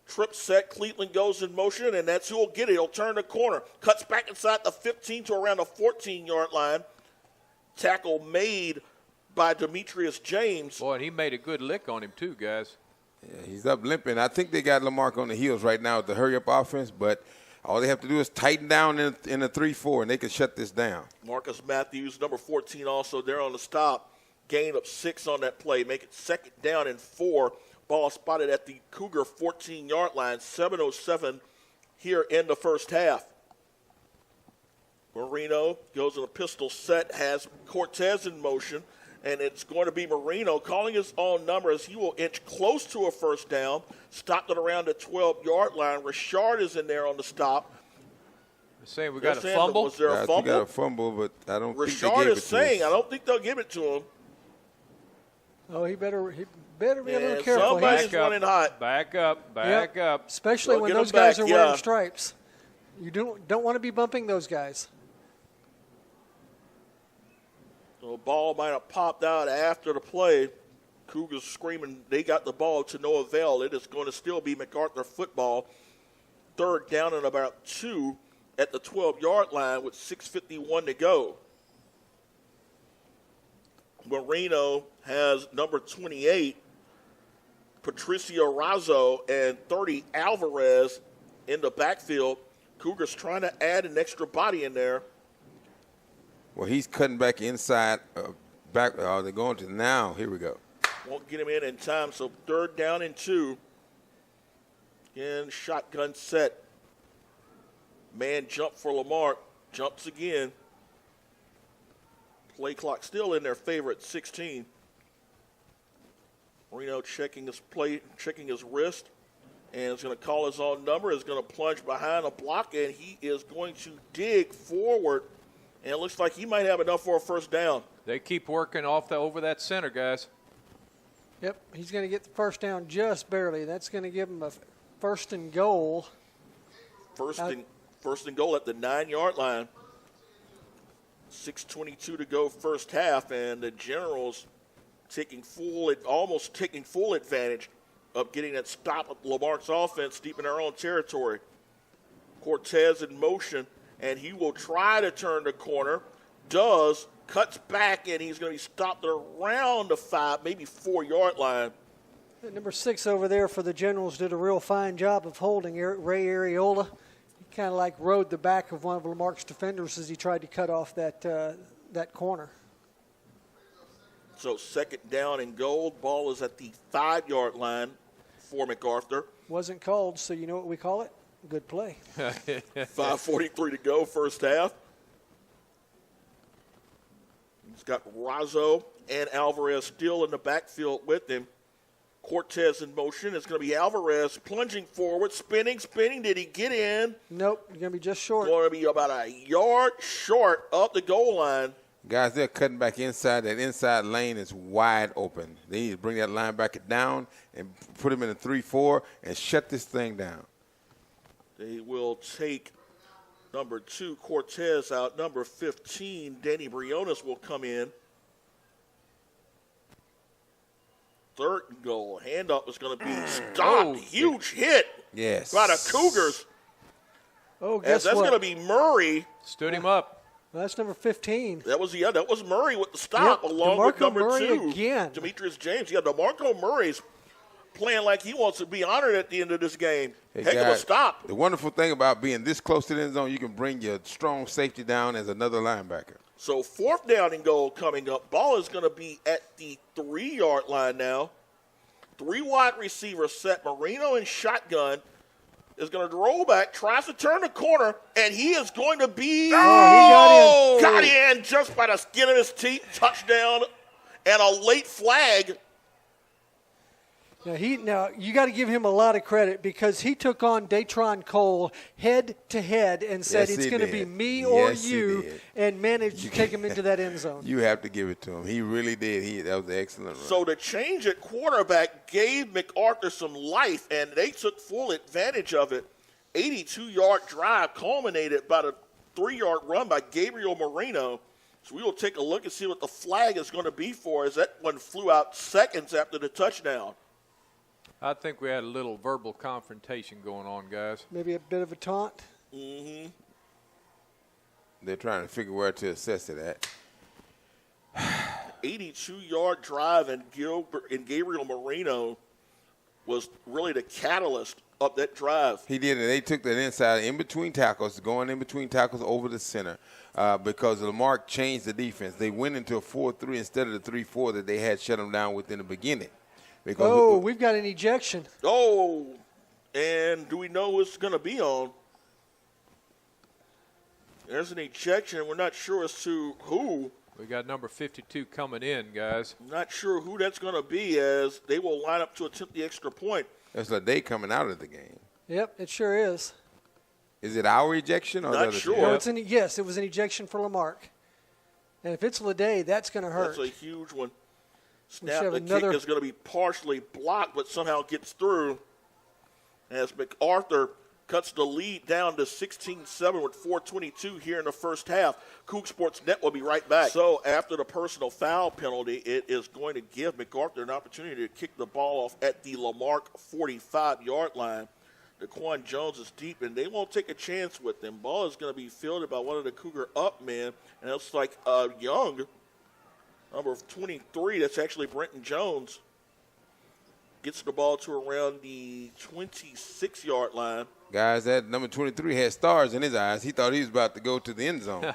Trip set, Cleveland goes in motion, and that's who will get it. He'll turn the corner. Cuts back inside the 15 to around the 14-yard line. Tackle made by Demetrius James. Boy, and he made a good lick on him, too, guys. Yeah, he's up limping. I think they got Lamarque on the heels right now with the hurry-up offense, but all they have to do is tighten down in a 3-4, and they can shut this down. Marcus Matthews, number 14, also there on the stop. Gain of 6 on that play. Make it 2nd down and 4. Ball spotted at the Cougar 14-yard line. 7:07 here in the first half. Moreno goes in a pistol set, has Cortez in motion, and it's going to be Moreno calling his own number as he will inch close to a 1st down. Stopped at around the 12-yard line. Richard is in there on the stop. They're saying we got a Yes, fumble. Was there a We fumble? got a fumble, but I don't think they Richard gave it is to saying, us. I don't think they'll give it to him. Oh, he better be a little Yeah, careful. somebody- He's- He's running hot. Back up, back Yep. up. Especially Well, when get those him guys back, are wearing yeah. stripes. You don't want to be bumping those guys. The ball might have popped out after the play. Cougars screaming they got the ball to no avail. It is going to still be MacArthur football. 3rd down and about 2 at the 12-yard line with 6:51 to go. Moreno has number 28, Patricio Razzo, and 30, Alvarez in the backfield. Cougars trying to add an extra body in there. Well, he's cutting back inside. Back. They're going to now. Here we go. Won't get him in time, so 3rd down and 2. Again, shotgun set. Man jump for Lamarque. Jumps again. Play clock still in their favor at 16. Moreno checking his wrist, and is going to call his own number. Is going to plunge behind a block, and he is going to dig forward. And it looks like he might have enough for a 1st down. They keep working over that center, guys. Yep, he's going to get the first down just barely. That's going to give him a first and goal. First and goal at the 9-yard line. 6:22 to go first half, and the Generals almost taking full advantage of getting that stop of Lamarck's offense deep in our own territory. Cortez in motion, and he will try to turn the corner. Cuts back, and he's going to be stopped around the 5, maybe 4-yard line. Number 6 over there for the Generals did a real fine job of holding Ray Areola. He kind of like rode the back of one of Lamarck's defenders as he tried to cut off that corner. So second down and goal. Ball is at the 5-yard line for MacArthur. Wasn't called, so you know what we call it? Good play. 5:43 to go first half. He's got Razzo and Alvarez still in the backfield with him. Cortez in motion. It's going to be Alvarez plunging forward, spinning. Did he get in? Nope, you're going to be just short. Going to be about a yard short of the goal line. Guys, they're cutting back inside. That inside lane is wide open. They need to bring that linebacker down and put him in a 3-4 and shut this thing down. They will take number 2, Cortez, out. Number 15, Danny Briones, will come in. Third and goal. Handoff is going to be stopped. Huge hit. Yes. By the Cougars. Oh, guess that's what? going to be Murray. Stood him up. Well, that's number 15. That was Murray with the stop, Yep, along DeMarco with number Murray 2, again. Demetrius James. Yeah, DeMarco Murray's playing like he wants to be honored at the end of this game. Hey, Heck of a guys, stop. The wonderful thing about being this close to the end zone, you can bring your strong safety down as another linebacker. So fourth down and goal coming up. Ball is going to be at the 3-yard line now. 3 wide receivers set. Marino in shotgun is going to roll back, tries to turn the corner, and he is going to be he got in just by the skin of his teeth. Touchdown and a late flag. Now you got to give him a lot of credit because he took on Datron Cole head to head and said Yes, it's he going to did. be me Yes, or he you, did. and managed to take him into that end zone. You have to give it to him. He really did. That was an excellent run. So the change at quarterback gave MacArthur some life, and they took full advantage of it. 82-yard drive culminated by the 3-yard run by Gabriel Marino. So we will take a look and see what the flag is going to be for as that one flew out seconds after the touchdown. I think we had a little verbal confrontation going on, guys. Maybe a bit of a taunt. Mm-hmm. They're trying to figure where to assess it at. 82-yard drive, and Gabriel Marino was really the catalyst of that drive. He did, and they took that inside in between tackles, going in between tackles over the center because Lamarck changed the defense. They went into a 4-3 instead of the 3-4 that they had shut them down with in the beginning. Because we've got an ejection. Oh, and do we know who it's going to be on? There's an ejection. We're not sure as to who. We got number 52 coming in, guys. Not sure who that's going to be as they will line up to attempt the extra point. it's like they coming out of the game. Yep, it sure is. Is it our ejection or Not the other sure. team? No, yes, it was an ejection for Lamarck. And if it's Leday, that's going to hurt. That's a huge one. We should Snap, have the another- kick is going to be partially blocked, but somehow gets through as MacArthur cuts the lead down to 16-7 with 4:22 here in the first half. Coug Sports Net will be right back. So after the personal foul penalty, it is going to give MacArthur an opportunity to kick the ball off at the Lamarck 45-yard line. Daquan Jones is deep, and they won't take a chance with him. Ball is going to be fielded by one of the Cougar up men, and it looks like Young, number 23, that's actually Brenton Jones, gets the ball to around the 26-yard line. Guys, that number 23 had stars in his eyes. He thought he was about to go to the end zone.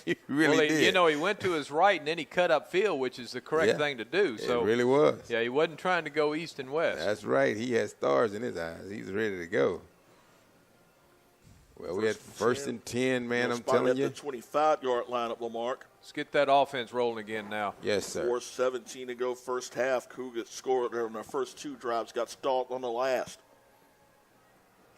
He really did. You know, he went to his right and then he cut up field, which is the correct thing to do. So it really was. Yeah, he wasn't trying to go east and west. That's right. He had stars in his eyes. He's ready to go. Well, we had first and 10, man, I'm telling you. At the 25-yard line of Lamarck. Let's get that offense rolling again now. Yes, sir. 4:17 to go first half. Cougars scored on their first 2 drives, got stalled on the last.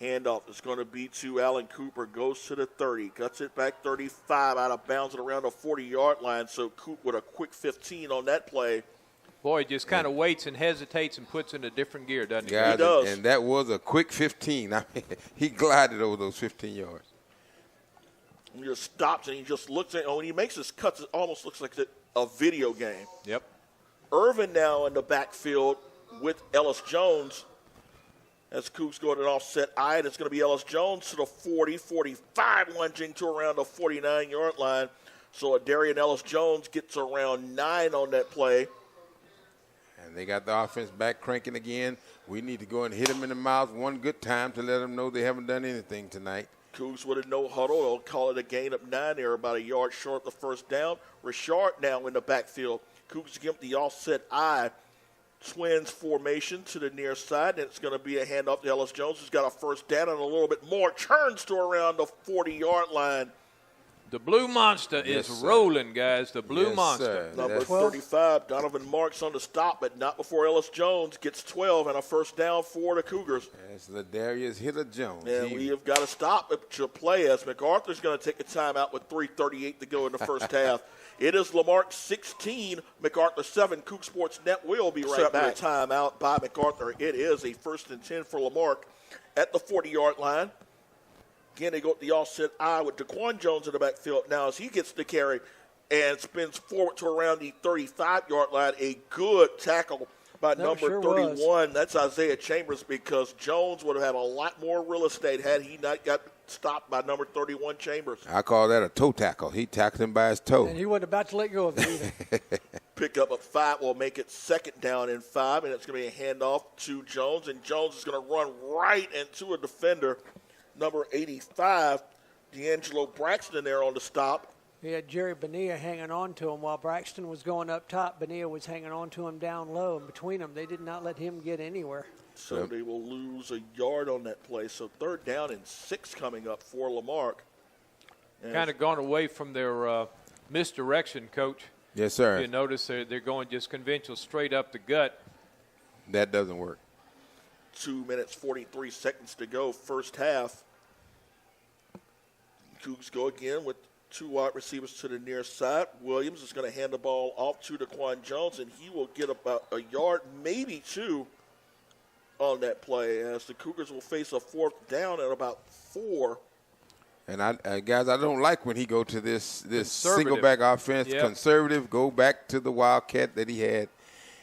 Handoff is going to be to Allen Cooper. Goes to the 30. Cuts it back 35 out of bounds at around the 40-yard line. So Coop with a quick 15 on that play. Boy, he just kind of waits and hesitates and puts in a different gear, doesn't he? Guys, He does. And that was a quick 15. I mean, he glided over those 15 yards. He just stops and he just looks at it. When he makes his cuts, it almost looks like a video game. Yep. Irvin now in the backfield with Ellis Jones. As Cougs go to an offset eye, and it's going to be Ellis Jones to the 40, 45, lunging to around the 49-yard line. So Darian Ellis Jones gets around 9 on that play. And they got the offense back cranking again. We need to go and hit them in the mouth one good time to let them know they haven't done anything tonight. Cougs with a no huddle. They'll call it a gain of 9. They're about a yard short of the first down. Richard now in the backfield. Cougs give the offset eye. Twins formation to the near side, and it's going to be a handoff to Ellis Jones, who's got a first down and a little bit more. Turns to around the 40-yard line. The Blue Monster is rolling, guys. The Blue Monster. Sir. Number 35, Donovan Marks on the stop, but not before Ellis Jones gets 12 and a first down for the Cougars. That's Ladarius Hitter-Jones. And we have got to stop it to play as MacArthur's going to take a timeout with 3:38 to go in the first half. It is Lamarck 16, MacArthur 7. Coug Sports Net will be right back. Timeout by MacArthur. It is a 1st and 10 for Lamarck at the 40-yard line. Again, they go to the offset eye with Daquan Jones in the backfield now as he gets the carry and spins forward to around the 35-yard line. A good tackle by number 31. That's Isaiah Chambers, because Jones would have had a lot more real estate had he not got stopped by number 31 Chambers. I call that a toe tackle. He tackled him by his toe. And he wasn't about to let go of it either. Pick up a 5 will make it 2nd down and 5, and it's going to be a handoff to Jones, and Jones is going to run right into a defender, number 85, D'Angelo Braxton there on the stop. He had Jerry Bonilla hanging on to him while Braxton was going up top. Bonilla was hanging on to him down low, and between them, they did not let him get anywhere. So they will lose a yard on that play. So 3rd down and 6 coming up for Lamarck. Kind of gone away from their misdirection, Coach. Yes, sir. You notice they're going just conventional straight up the gut. That doesn't work. 2 minutes, 43 seconds to go, first half. Cougs go again with 2 wide receivers to the near side. Williams is going to hand the ball off to Daquan Jones, and he will get about a yard, maybe 2, on that play, as the Cougars will face a 4th down at about 4. And guys, I don't like when he go to this single back offense. Yep. Conservative, go back to the Wildcat that he had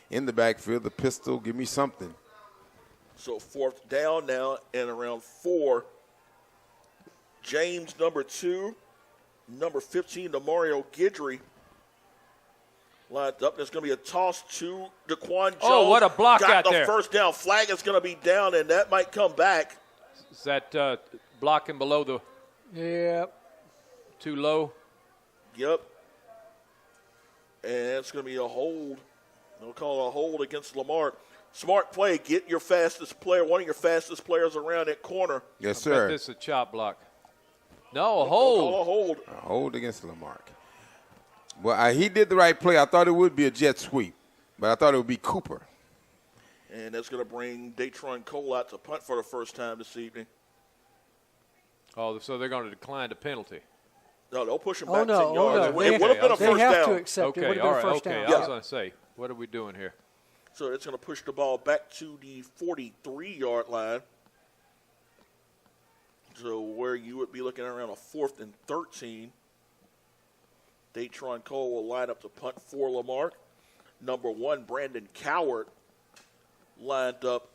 in the backfield, the pistol. Give me something. So 4th down now and around 4. James, number 2. Number 15, Demario Guidry, lined up. There's going to be a toss to Daquan Jones. Oh, what a block out there. Got the first down. Flag is going to be down, and that might come back. Is that blocking below the too low? Yep. And it's going to be a hold. They'll call it a hold against Lamarck. Smart play. Get your fastest player, one of your fastest players around that corner. Yes, I sir. bet this is a chop block. No, a hold. A hold. A hold against Lamarck. Well, he did the right play. I thought it would be a jet sweep, but I thought it would be Cooper. And that's going to bring Datron Cole out to punt for the first time this evening. Oh, so they're going to decline the penalty. No, they'll push him back 10 yards. No. It would have been a They first have down. to accept it. It would Okay, have all been a right, first okay. down. I was going to say, what are we doing here? So it's going to push the ball back to the 43-yard line. So where you would be looking around a 4th and 13. Datron Cole will line up to punt for Lamarck. Number 1, Brandon Coward, lined up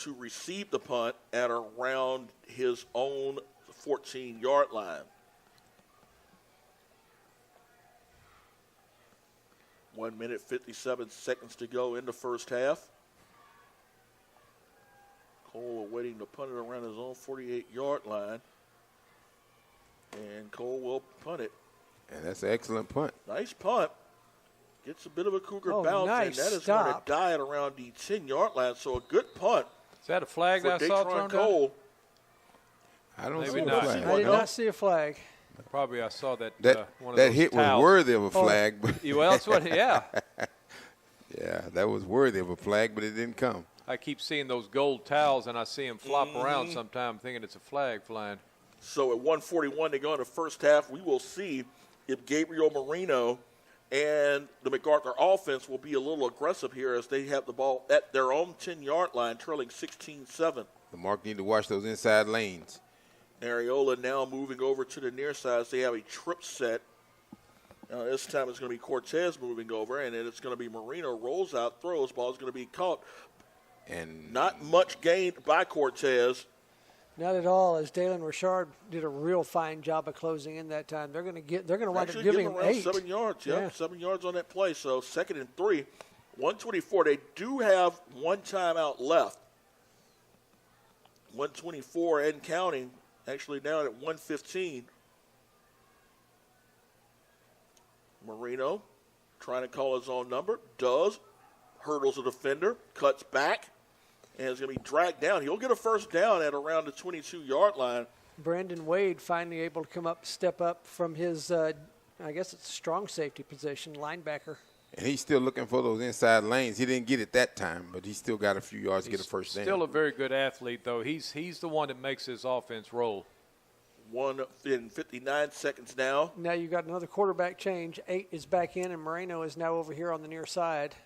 to receive the punt at around his own 14-yard line. 1 minute, 57 seconds to go in the first half. Cole awaiting to punt it around his own 48-yard line. And Cole will punt it. And that's an excellent punt. Nice punt. Gets a bit of a Cougar bounce, nice and that is stop. going to die at around the 10-yard line. So a good punt Is that a flag for that I saw Datron thrown down? Cole. I don't Maybe see a not. flag. I did not see a flag. Probably I saw that. One of That those hit was towels. worthy of a flag. But Well, that's what. Yeah. yeah, that was worthy of a flag, but it didn't come. I keep seeing those gold towels, and I see them flop around sometime thinking it's a flag flying. So at 1:41 to go in the first half, we will see if Gabriel Marino and the MacArthur offense will be a little aggressive here as they have the ball at their own 10-yard line, trailing 16-7. The Marque need to watch those inside lanes. Ariola now moving over to the near side. They have a trip set. This time it's going to be Cortez moving over, and then it's going to be Marino. Rolls out, throws. Ball is going to be caught. And not much gained by Cortez. Not at all, as Dalen Richard did a real fine job of closing in that time. They're going to wind up giving him around 8. 7 yards. Yeah, 7 yards on that play. So 2nd and 3, 1:24. They do have one timeout left. 1:24 and counting. Actually down at 1:15. Marino trying to call his own number. Does. Hurdles a defender. Cuts back. And is going to be dragged down. He'll get a first down at around the 22-yard line. Brandon Wade finally able to step up from his, I guess it's strong safety position, linebacker. And he's still looking for those inside lanes. He didn't get it that time, but he still got a few yards to get a first down. Still a very good athlete, though. He's the one that makes his offense roll. 1 in 59 seconds now. Now you got another quarterback change. 8 is back in, and Moreno is now over here on the near side.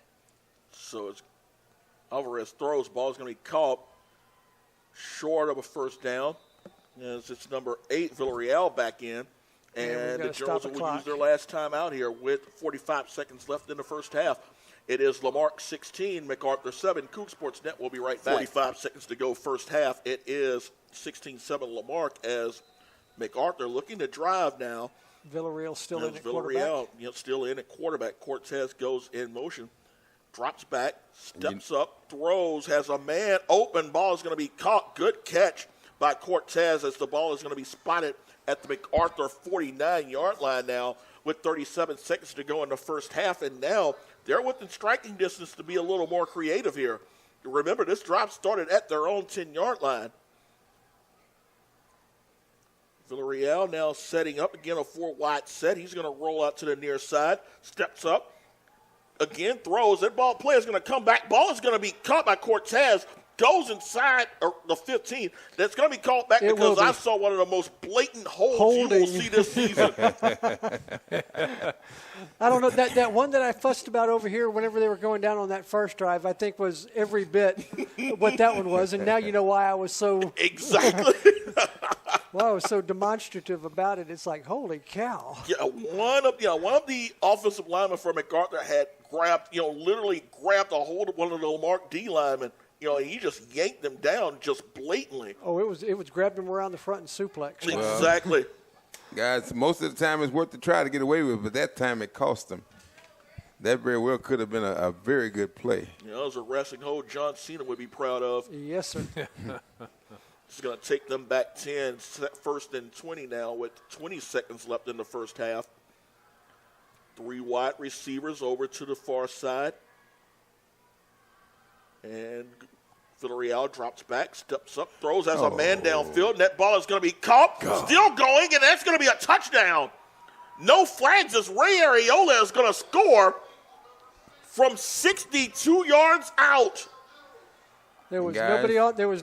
So it's Alvarez throws. Ball is going to be caught short of a first down. As it's number 8, Villarreal back in. And the Generals will use their last time out here with 45 seconds left in the first half. It is Lamarck 16, MacArthur 7. Coug Sports Net will be right back. 45 seconds to go first half. It is 16-7 Lamarck as MacArthur looking to drive now. Villarreal still in at quarterback. Villarreal still in at quarterback. Cortez goes in motion. Drops back, steps up, throws, has a man open. Ball is going to be caught. Good catch by Cortez as the ball is going to be spotted at the MacArthur 49-yard line now with 37 seconds to go in the first half. And now they're within striking distance to be a little more creative here. Remember, this drop started at their own 10-yard line. Villarreal now setting up again a 4-wide set. He's going to roll out to the near side, steps up. Again, throws. That ball play is going to come back. Ball is going to be caught by Cortez. Goes inside the 15. That's going to be called back because I saw one of the most blatant holds you will see this season. I don't know. That one that I fussed about over here whenever they were going down on that first drive, I think was every bit what that one was. And now you know why I was so exactly. Well, I was so demonstrative about it. It's like, holy cow. Yeah, one of the offensive linemen for MacArthur had literally grabbed a hold of one of the Lamarck D linemen. He just yanked them down just blatantly. Oh, it was grabbed him around the front and suplex. Exactly. Guys, most of the time it's worth the try to get away with, but that time it cost them. That very well could have been a very good play. It was a wrestling hold John Cena would be proud of. Yes, sir. It's going to take them back 10, 1st and 20 now with 20 seconds left in the first half. 3 wide receivers over to the far side. And Villarreal drops back, steps up, throws, has a man downfield, and that ball is going to be caught. Still going, and that's going to be a touchdown. No flags as Ray Ariola is going to score from 62 yards out. There was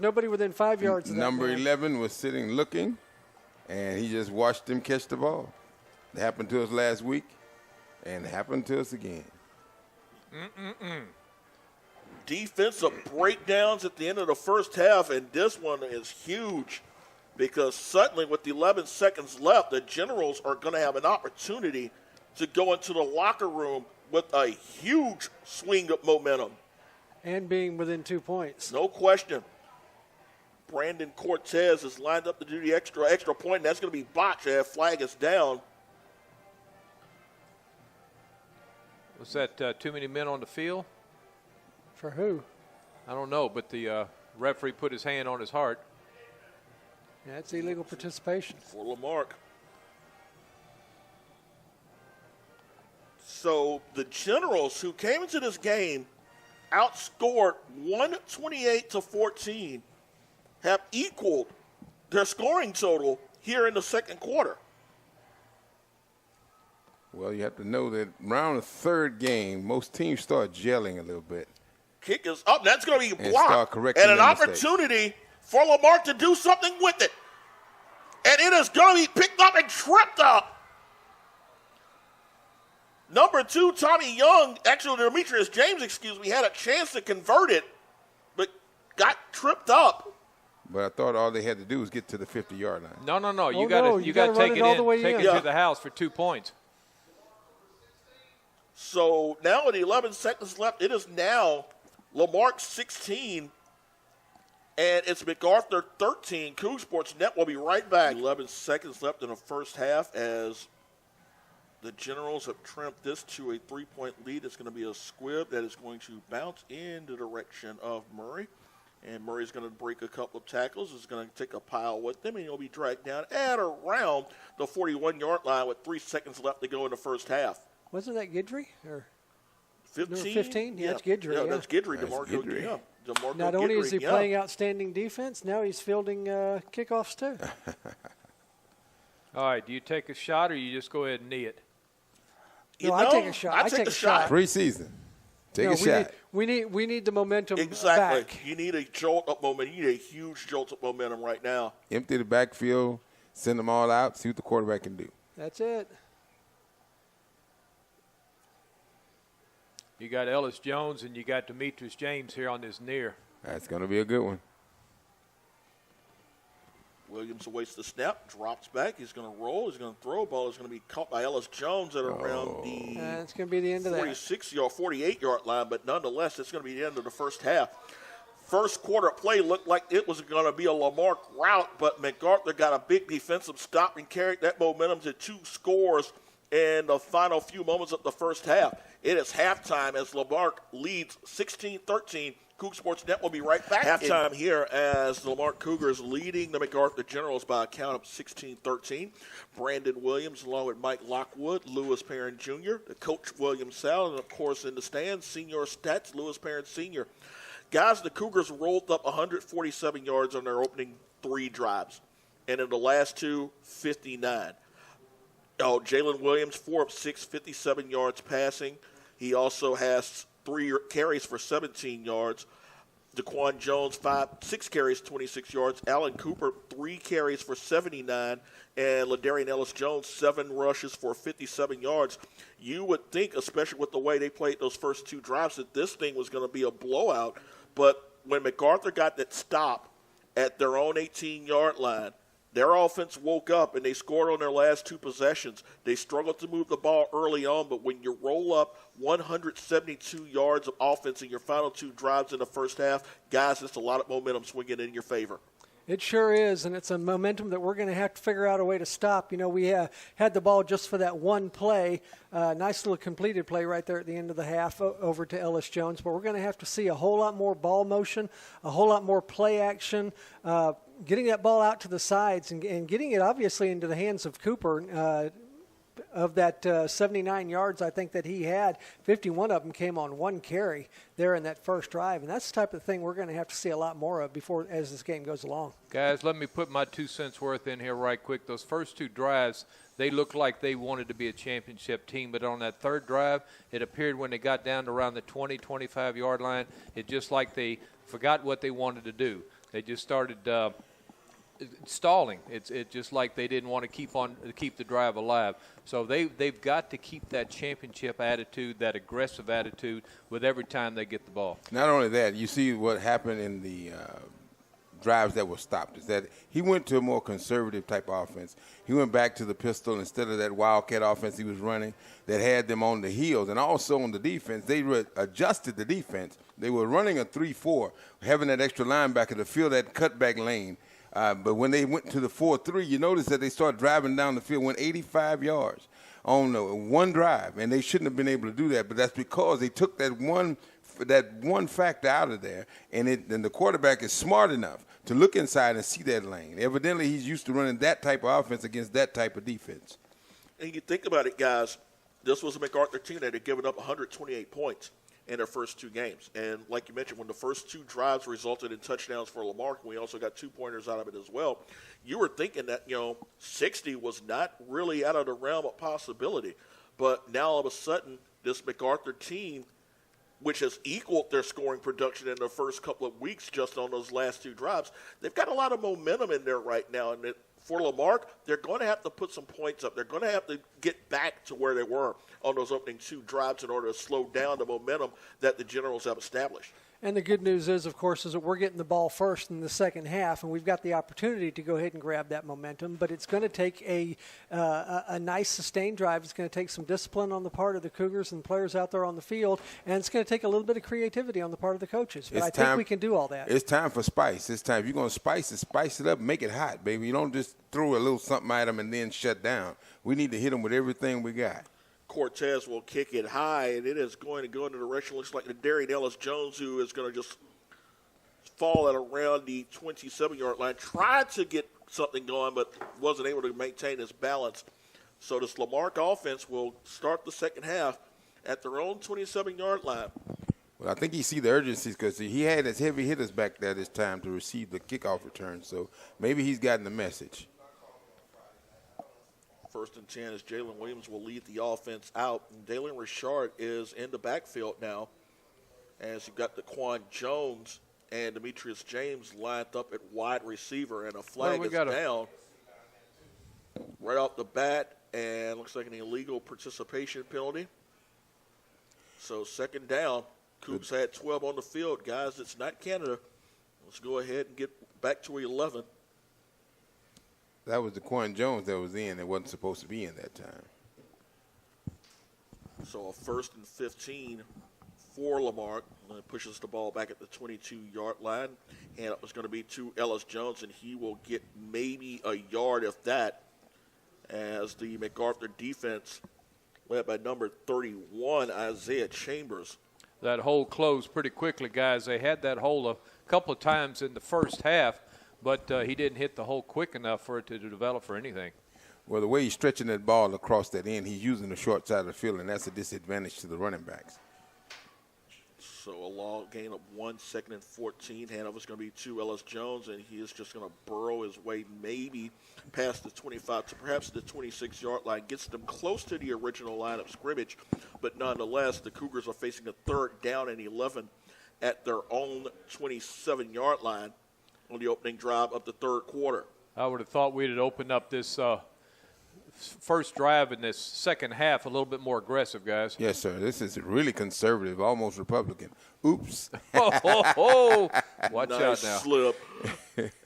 nobody within 5 yards of that. Number 11 was sitting looking, and he just watched him catch the ball. It happened to us last week, and it happened to us again. Defensive breakdowns at the end of the first half, and this one is huge because suddenly with 11 seconds left, the Generals are going to have an opportunity to go into the locker room with a huge swing of momentum. And being within 2 points. No question. Brandon Cortez is lined up to do the extra point, and that's going to be botched. That flag is down. Was that too many men on the field? For who? I don't know, but the referee put his hand on his heart. Yeah, it's illegal participation. For Lamarck. So the Generals, who came into this game outscored 128-14, have equaled their scoring total here in the second quarter. Well, you have to know that around the third game, most teams start gelling a little bit. Kick is up. That's going to be And start blocked. correcting And an their mistakes. opportunity for Lamarque to do something with it. And it is going to be picked up and tripped up. Number 2, Tommy Young, actually Demetrius James, had a chance to convert it, but got tripped up. But I thought all they had to do was get to the 50-yard line. No. Oh, You no, got to run take it all it the way take in. it to the house for 2 points. So now with 11 seconds left, it is now Lamarque 16, and it's MacArthur 13. Coug Sports Net will be right back. 11 seconds left in the first half as the Generals have trimmed this to a 3-point lead. It's going to be a squib that is going to bounce in the direction of Murray. And Murray's going to break a couple of tackles. He's going to take a pile with him, and he'll be dragged down at around the 41-yard line with 3 seconds left to go in the first half. Wasn't that Guidry? Or 15? Number 15? Yeah, it's Guidry, Yeah, yeah. that's Guidry. That's DeMarco, Guidry. yeah. DeMarco not only is he Guidry, yeah. playing outstanding defense, now he's fielding kickoffs too. All right, do you take a shot or you just go ahead and knee it? No, I take a shot. I take a shot. Preseason. Take No, a shot. We need the momentum Exactly. back. You need a jolt of momentum. You need a huge jolt of momentum right now. Empty the backfield, send them all out, see what the quarterback can do. That's it. You got Ellis Jones and you got Demetrius James here on this near. That's going to be a good one. Williams awaits the snap, drops back. He's going to roll. He's going to throw. Ball is going to be caught by Ellis Jones at around the It's going to be the end of that. 48-yard line, but nonetheless, it's going to be the end of the first half. First quarter play looked like it was going to be a Lamarque rout, but MacArthur got a big defensive stop and carried that momentum to 2 scores in the final few moments of the first half. It is halftime as Lamarque leads 16-13. Coug Sports Net will be right back. Halftime here as the Lamarque Cougars leading the MacArthur Generals by a count of 16-13. Brandon Williams along with Mike Lockwood, Lewis Perrin Jr., the coach William Sal, and of course in the stands, senior stats, Lewis Perrin Sr. Guys, the Cougars rolled up 147 yards on their opening 3 drives, and in the last 2, 59. Jalen Williams, 4 of 6, 57 yards passing. He also has 3 carries for 17 yards. Daquan Jones, 6 carries, 26 yards. Alan Cooper, 3 carries for 79. And LaDarian Ellis-Jones, 7 rushes for 57 yards. You would think, especially with the way they played those first 2 drives, that this thing was going to be a blowout. But when MacArthur got that stop at their own 18-yard line, their offense woke up and they scored on their last 2 possessions. They struggled to move the ball early on, but when you roll up 172 yards of offense in your final 2 drives in the first half, guys, it's a lot of momentum swinging in your favor. It sure is, and it's a momentum that we're going to have to figure out a way to stop. You know, we had the ball just for that one play, nice little completed play right there at the end of the half over to Ellis Jones, but we're going to have to see a whole lot more ball motion, a whole lot more play action, getting that ball out to the sides and getting it obviously into the hands of Cooper. Of that 79 yards I think that he had, 51 of them came on 1 carry there in that first drive. And that's the type of thing we're going to have to see a lot more of as this game goes along. Guys, let me put my 2 cents worth in here right quick. Those first 2 drives, they looked like they wanted to be a championship team. But on that 3rd drive, it appeared when they got down to around the 20, 25-yard line, it just like they forgot what they wanted to do. They just started stalling. It's just like they didn't want to keep the drive alive. So they've got to keep that championship attitude, that aggressive attitude, with every time they get the ball. Not only that, you see what happened in the drives that were stopped is that he went to a more conservative type of offense. He went back to the pistol instead of that wildcat offense he was running that had them on the heels. And also on the defense, they adjusted the defense. They were running a 3-4, having that extra linebacker to fill that cutback lane. But when they went to the 4-3, you notice that they started driving down the field, went 85 yards on one drive, and they shouldn't have been able to do that. But that's because they took that one factor out of there, and the quarterback is smart enough to look inside and see that lane. Evidently, he's used to running that type of offense against that type of defense. And you think about it, guys, this was a MacArthur team that had given up 128 points in their first 2 games. And like you mentioned, when the first 2 drives resulted in touchdowns for Lamarque, we also got 2-pointers out of it as well, you were thinking that, 60 was not really out of the realm of possibility. But now all of a sudden, this MacArthur team which has equaled their scoring production in the first couple of weeks just on those last 2 drives. They've got a lot of momentum in there right now, and for Lamarque, they're going to have to put some points up. They're going to have to get back to where they were on those opening 2 drives in order to slow down the momentum that the Generals have established. And the good news is, of course, is that we're getting the ball first in the second half, and we've got the opportunity to go ahead and grab that momentum. But it's going to take a nice sustained drive. It's going to take some discipline on the part of the Cougars and players out there on the field, and it's going to take a little bit of creativity on the part of the coaches. But I think we can do all that. It's time for spice. It's time. If you're going to spice it up, make it hot, baby. You don't just throw a little something at them and then shut down. We need to hit them with everything we got. Cortez will kick it high, and it is going to go in the direction, looks like the Darian Ellis-Jones, who is going to just fall at around the 27-yard line. Tried to get something going, but wasn't able to maintain his balance. So this Lamarque offense will start the second half at their own 27-yard line. Well, I think he see the urgency because he had his heavy hitters back there this time to receive the kickoff return. So maybe he's gotten the message. 1st and 10 as Jalen Williams will lead the offense out. And Dalen Richard is in the backfield now as you've got DeQuan Jones and Demetrius James lined up at wide receiver, and a flag is down right off the bat, and looks like an illegal participation penalty. So 2nd down. Cougs had 12 on the field. Guys, it's not Canada. Let's go ahead and get back to 11. That was DeQuan Jones that was in that wasn't supposed to be in that time. So a 1st and 15 for Lamarque. Pushes the ball back at the 22-yard line. And it was going to be to Ellis Jones, and he will get maybe a yard if that, as the MacArthur defense, led by number 31, Isaiah Chambers. That hole closed pretty quickly, guys. They had that hole a couple of times in the first half, but he didn't hit the hole quick enough for it to develop for anything. Well, the way he's stretching that ball across that end, he's using the short side of the field, and that's a disadvantage to the running backs. So a long gain of 1, 2nd and 14. Hanover's going to be to Ellis Jones, and he is just going to burrow his way maybe past the 25 to perhaps the 26-yard line. Gets them close to the original line of scrimmage, but nonetheless, the Cougars are facing a 3rd down and 11 at their own 27-yard line on the opening drive of the 3rd quarter. I would have thought we'd have opened up this first drive in this second half a little bit more aggressive, guys. Yes, sir. This is really conservative, almost Republican. Oops. Watch out now. Slip.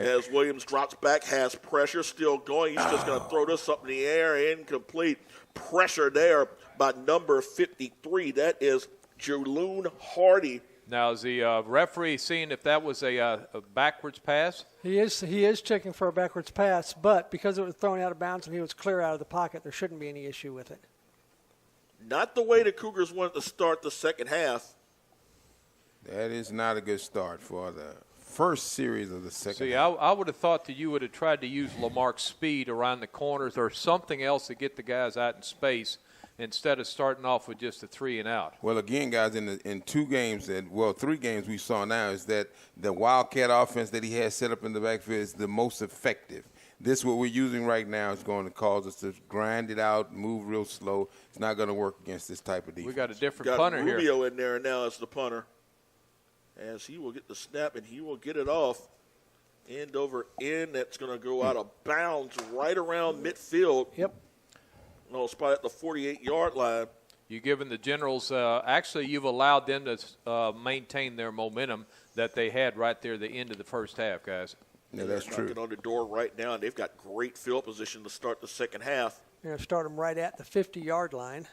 As Williams drops back, has pressure, still going. He's just going to throw this up in the air, incomplete. Pressure there by number 53. That is Jaloon Hardy. Now, is the referee seeing if that was a backwards pass? He is checking for a backwards pass, but because it was thrown out of bounds and he was clear out of the pocket, there shouldn't be any issue with it. Not the way the Cougars wanted to start the second half. That is not a good start for the first series of the second half. I would have thought that you would have tried to use Lamarque's speed around the corners or something else to get the guys out in space, instead of starting off with just a 3 and out. Well, again, guys, in 2 games, 3 games we saw now is that the Wildcat offense that he has set up in the backfield is the most effective. This, what we're using right now, is going to cause us to grind it out, move real slow. It's not going to work against this type of defense. We got a different punter here. Rubio in there now as the punter, as he will get the snap and he will get it off. End over end, that's going to go out of bounds right around midfield. Yep. No, spot at the 48-yard line. You've given the Generals, actually you've allowed them to maintain their momentum that they had right there at the end of the first half, guys. Yeah, that's true. Knocking on the door right now, and they've got great field position to start the second half. You're going to start them right at the 50-yard line.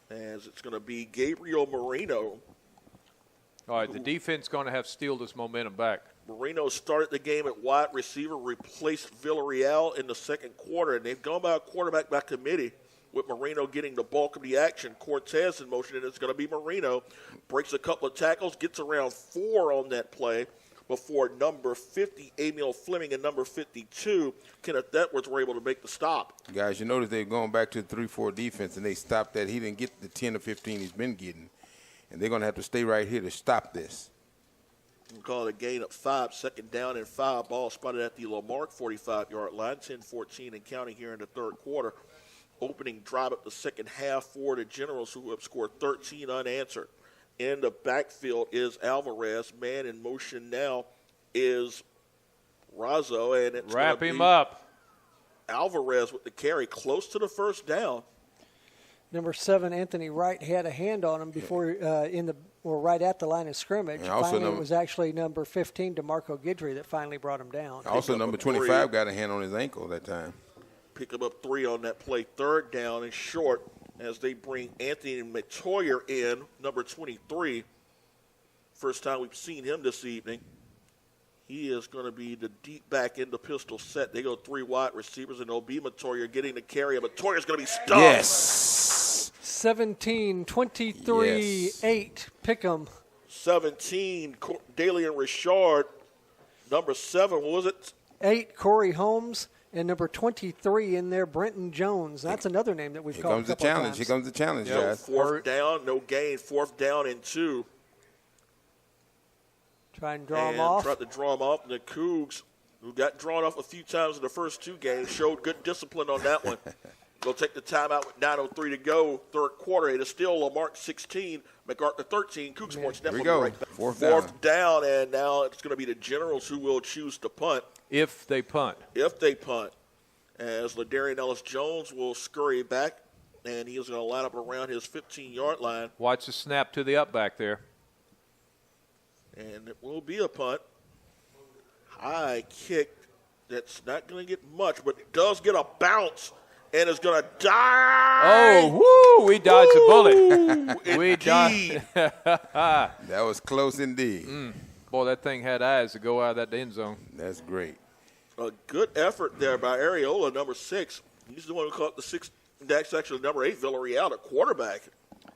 As it's going to be Gabriel Marino. All right, the defense going to have to steal this momentum back. Marino started the game at wide receiver, replaced Villarreal in the second quarter, and they've gone by a quarterback by committee, with Marino getting the bulk of the action. Cortez in motion, and it's going to be Marino. Breaks a couple of tackles, gets around 4 on that play before number 50, Emil Fleming, and number 52, Kenneth Edwards, were able to make the stop. Guys, you notice they're going back to the 3-4 defense, and they stopped that. He didn't get the 10 or 15 he's been getting, and they're going to have to stay right here to stop this. We'll call it a gain of 5, 2nd down and 5. Ball spotted at the Lamarque 45-yard line, 10-14 and counting here in the 3rd quarter. Opening drive up the second half for the Generals, who have scored 13 unanswered In the backfield is Alvarez. Man in motion now is Razzo, and it's Wrap him up. Alvarez with the carry close to the first down. Number 7, Anthony Wright, had a hand on him before right at the line of scrimmage. And also finally, it was actually number 15, DeMarco Guidry, that finally brought him down. Also, number 25 got a hand on his ankle that time. Pick him up 3 on that play. Third down and short as they bring Anthony Metoyer in, number 23. First time we've seen him this evening. He is going to be the deep back in the pistol set. They go 3 wide receivers, and OB Metoyer getting the carry. And Metoyer's going to be stuffed. Yes. 17, 23, Yes. 8. Pick'em. 17, Dalian Richard. Number 7, what was it? 8, Corey Holmes. And number 23 in there, Brenton Jones. That's another name that we've Here called comes a the couple of challenge. times. Here comes the challenge, No guys. fourth down, no gain. 4th down and 2. Try and draw and him off. tried to draw him off. And the Cougs, who got drawn off a few times in the first 2 games, showed good discipline on that one. They'll take the timeout with 9:03 to go, third quarter. It is still Lamarck 16, MacArthur 13. Cougs Sports Here we Network go. right back. Fourth down, and now it's going to be the Generals who will choose to punt. If they punt. If they punt, as LaDarian Ellis-Jones will scurry back, and he is going to line up around his 15-yard line. Watch the snap to the up back there. And it will be a punt. High kick. That's not going to get much, but it does get a bounce, and it's going to die. Oh, woo! We dodged a bullet. We Indeed. That was close indeed. Boy, that thing had eyes to go out of that end zone. That's great. A good effort there by Areola, number 6. He's the one who caught the 6. That's actually number 8, Villarreal, the quarterback.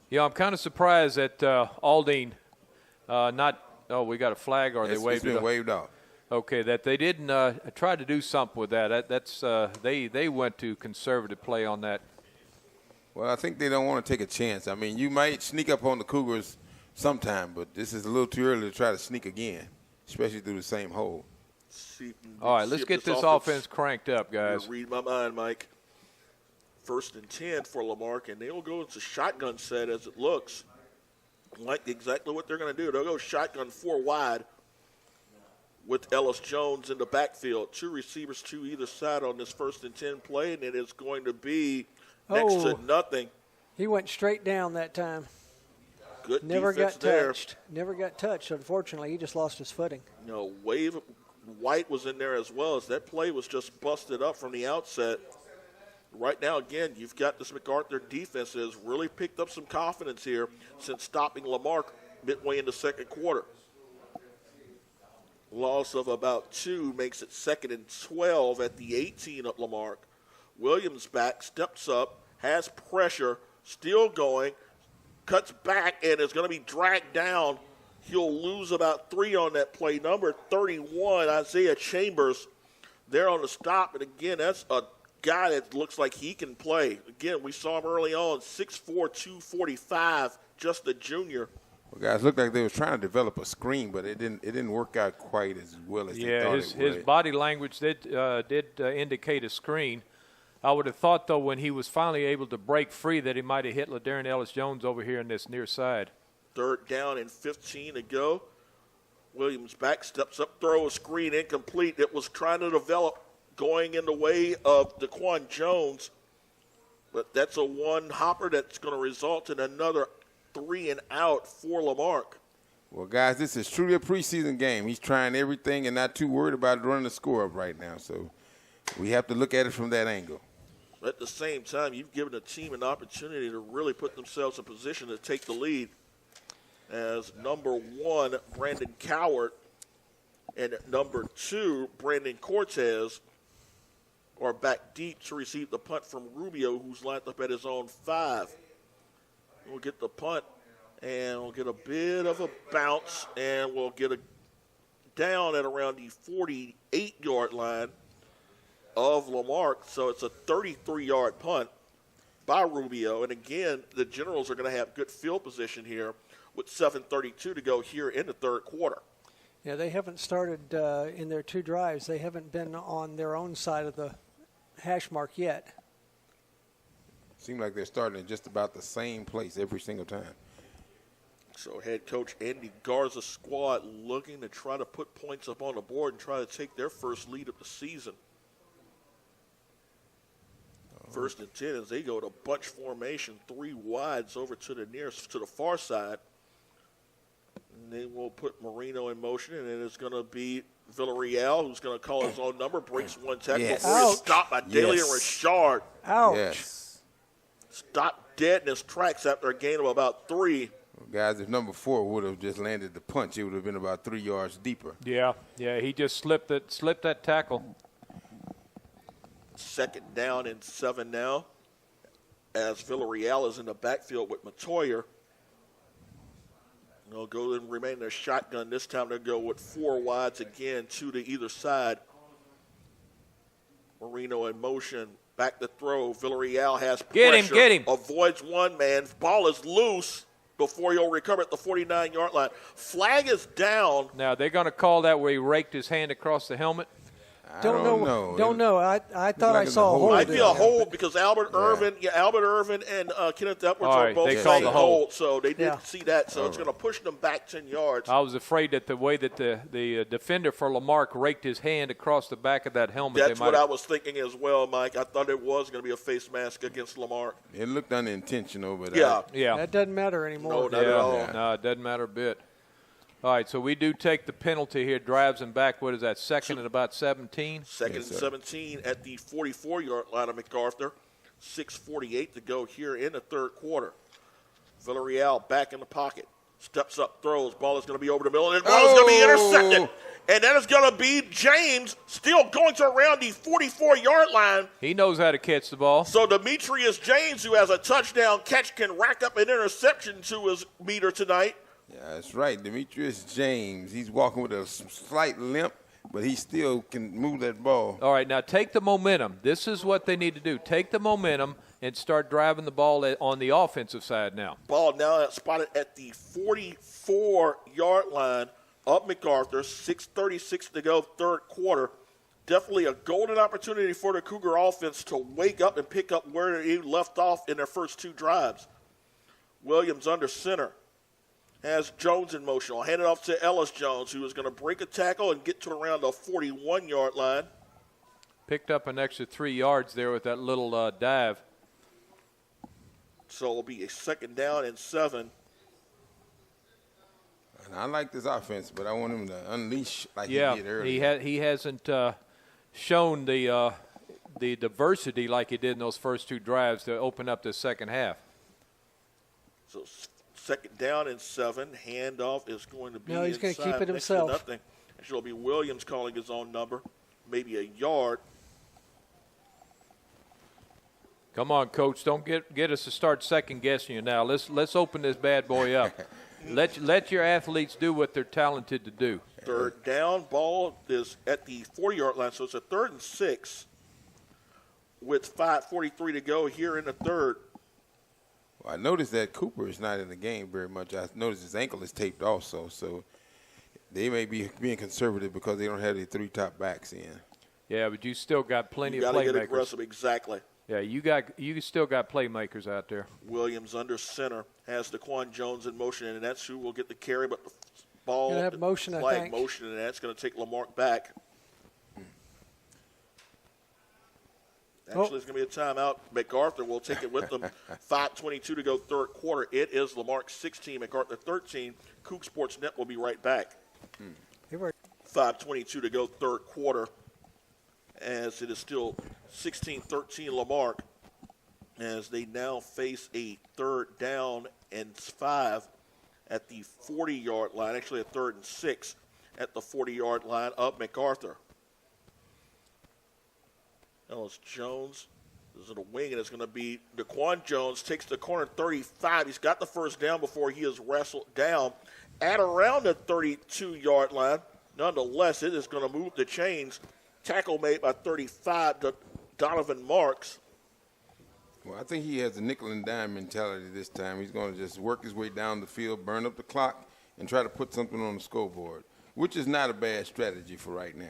Yeah, I'm kind of surprised that Aldine we got a flag, or they It's waved been it up. waved off. Okay, that they didn't try to do something with that. They went to conservative play on that. Well, I think they don't want to take a chance. I mean, you might sneak up on the Cougars sometime, but this is a little too early to try to sneak again, especially through the same hole. All right, let's get this offense cranked up, guys. Read my mind, Mike. 1st and 10 for Lamarck, and they'll go into shotgun set as it looks. Like exactly what they're going to do. They'll go shotgun 4 wide with Ellis-Jones in the backfield. 2 receivers to either side on this 1st and 10 play, and it is going to be next to nothing. He went straight down that time. Good Never defense got there. touched. Never got touched. Unfortunately, he just lost his footing. Wave White was in there as well, as that play was just busted up from the outset. Right now, again, you've got this MacArthur defense that has really picked up some confidence here since stopping Lamarck midway in the second quarter. Loss of about 2 makes it 2nd and 12 at the 18 of Lamarck. Williams back, steps up, has pressure, still going, cuts back, and is going to be dragged down. He'll lose about 3 on that play. Number 31, Isaiah Chambers, there on the stop. And again, that's a guy that looks like he can play. Again, we saw him early on, 6'4", 245, just a junior. Well, guys, looked like they was trying to develop a screen, but it didn't work out quite as well as they thought it would. His body language did indicate a screen. I would have thought, though, when he was finally able to break free, that he might have hit LaDarian Ellis-Jones over here in this near side. 3rd down and 15 to go. Williams back, steps up, throw a screen, incomplete. It was trying to develop, going in the way of Daquan Jones. But that's a one hopper that's going to result in another 3 and out for Lamarck. Well, guys, this is truly a preseason game. He's trying everything and not too worried about running the score up right now. So we have to look at it from that angle. At the same time, you've given the team an opportunity to really put themselves in position to take the lead, as number 1, Brandon Coward, and number 2, Brandon Cortez, are back deep to receive the punt from Rubio, who's lined up at his own 5. We'll get the punt, and we'll get a bit of a bounce, and we'll get a down at around the 48-yard line of Lamarck. So it's a 33-yard punt by Rubio. And again, the Generals are going to have good field position here with 7:32 to go here in the third quarter. Yeah, they haven't started in their 2 drives. They haven't been on their own side of the hash mark yet. Seems like they're starting in just about the same place every single time. So head coach Andy Garza's squad looking to try to put points up on the board and try to take their first lead of the season. First and 10 as they go to bunch formation, 3 wides over to the far side. And they will put Marino in motion, and it is going to be Villarreal who's going to call his own number, breaks one tackle before he's stopped by Daly and Richard. Ouch. Yes. Stopped dead in his tracks after a gain of about 3. Well, guys, if number 4 would have just landed the punch, it would have been about 3 yards deeper. Yeah, he just slipped that tackle. Second down and 7 now as Villarreal is in the backfield with Matoyer. They'll go and remain in their shotgun. This time they'll go with 4 wides again, 2 to either side. Marino in motion, back to throw. Villarreal has pressure. Get him. Avoids one man. Ball is loose before he'll recover at the 49-yard line. Flag is down. Now, they're going to call that where he raked his hand across the helmet? Don't know. I thought I saw a hold. Might be a hold because Albert Irvin and Kenneth Edwards are both saying hold, so they didn't see that. So it's going to push them back 10 yards. I was afraid that the way that the defender for Lamarck raked his hand across the back of that helmet. That's what I was thinking as well, Mike. I thought it was going to be a face mask against Lamarck. It looked unintentional, but yeah. That doesn't matter anymore. No, not at all. No, it doesn't matter a bit. All right, so we do take the penalty here, drives him back. What is that, second and about 17? Second and 17 at the 44-yard line of MacArthur. 6:48 to go here in the third quarter. Villarreal back in the pocket. Steps up, throws. Ball is going to be over the middle, and the ball is going to be intercepted. And that is going to be James still going to around the 44-yard line. He knows how to catch the ball. So Demetrius James, who has a touchdown catch, can rack up an interception to his meter tonight. Yeah, that's right. Demetrius James, he's walking with a slight limp, but he still can move that ball. All right, now take the momentum. This is what they need to do. Take the momentum and start driving the ball on the offensive side now. Ball now spotted at the 44-yard line of MacArthur. 6:36 to go, third quarter. Definitely a golden opportunity for the Cougar offense to wake up and pick up where they left off in their first 2 drives. Williams under center. Has Jones in motion. I'll hand it off to Ellis Jones, who is going to break a tackle and get to around the 41-yard line. Picked up an extra 3 yards there with that little dive. So it'll be a second down and 7. And I like this offense, but I want him to unleash like he did earlier. He hasn't shown the diversity like he did in those first 2 drives to open up the second half. So second down and 7. Handoff is going to be No, he's going to keep it next himself. to nothing. Actually, it'll be Williams calling his own number. Maybe a yard. Come on, Coach. Don't get us to start second-guessing you now. Let's open this bad boy up. Let your athletes do what they're talented to do. Third down. Ball is at the 40-yard line, so it's a 3rd and 6 with 5:43 to go here in the third. Well, I noticed that Cooper is not in the game very much. I noticed his ankle is taped also, so they may be being conservative because they don't have the 3 top backs in. Yeah, but you still got plenty of playmakers. You got to get aggressive, exactly. Yeah, you still got playmakers out there. Williams under center has Daquan Jones in motion, and that's who will get the carry. But the ball, Gonna have motion, I think. motion, and that's going to take Lamarck back. Actually, it's going to be a timeout. MacArthur will take it with them. 5:22 to go, third quarter. It is Lamarck 16, MacArthur 13. Kook Sports Net will be right back. 5:22 to go, third quarter, as it is still 16-13 Lamarck, as they now face a third down and 5 at the 40-yard line. Actually, a 3rd and 6 at the 40-yard line of MacArthur. Ellis Jones is in a wing, and it's going to be Daquan Jones takes the corner 35. He's got the first down before he is wrestled down at around the 32-yard line. Nonetheless, it is going to move the chains. Tackle made by 35 to Donovan Marks. Well, I think he has a nickel and dime mentality this time. He's going to just work his way down the field, burn up the clock, and try to put something on the scoreboard, which is not a bad strategy for right now.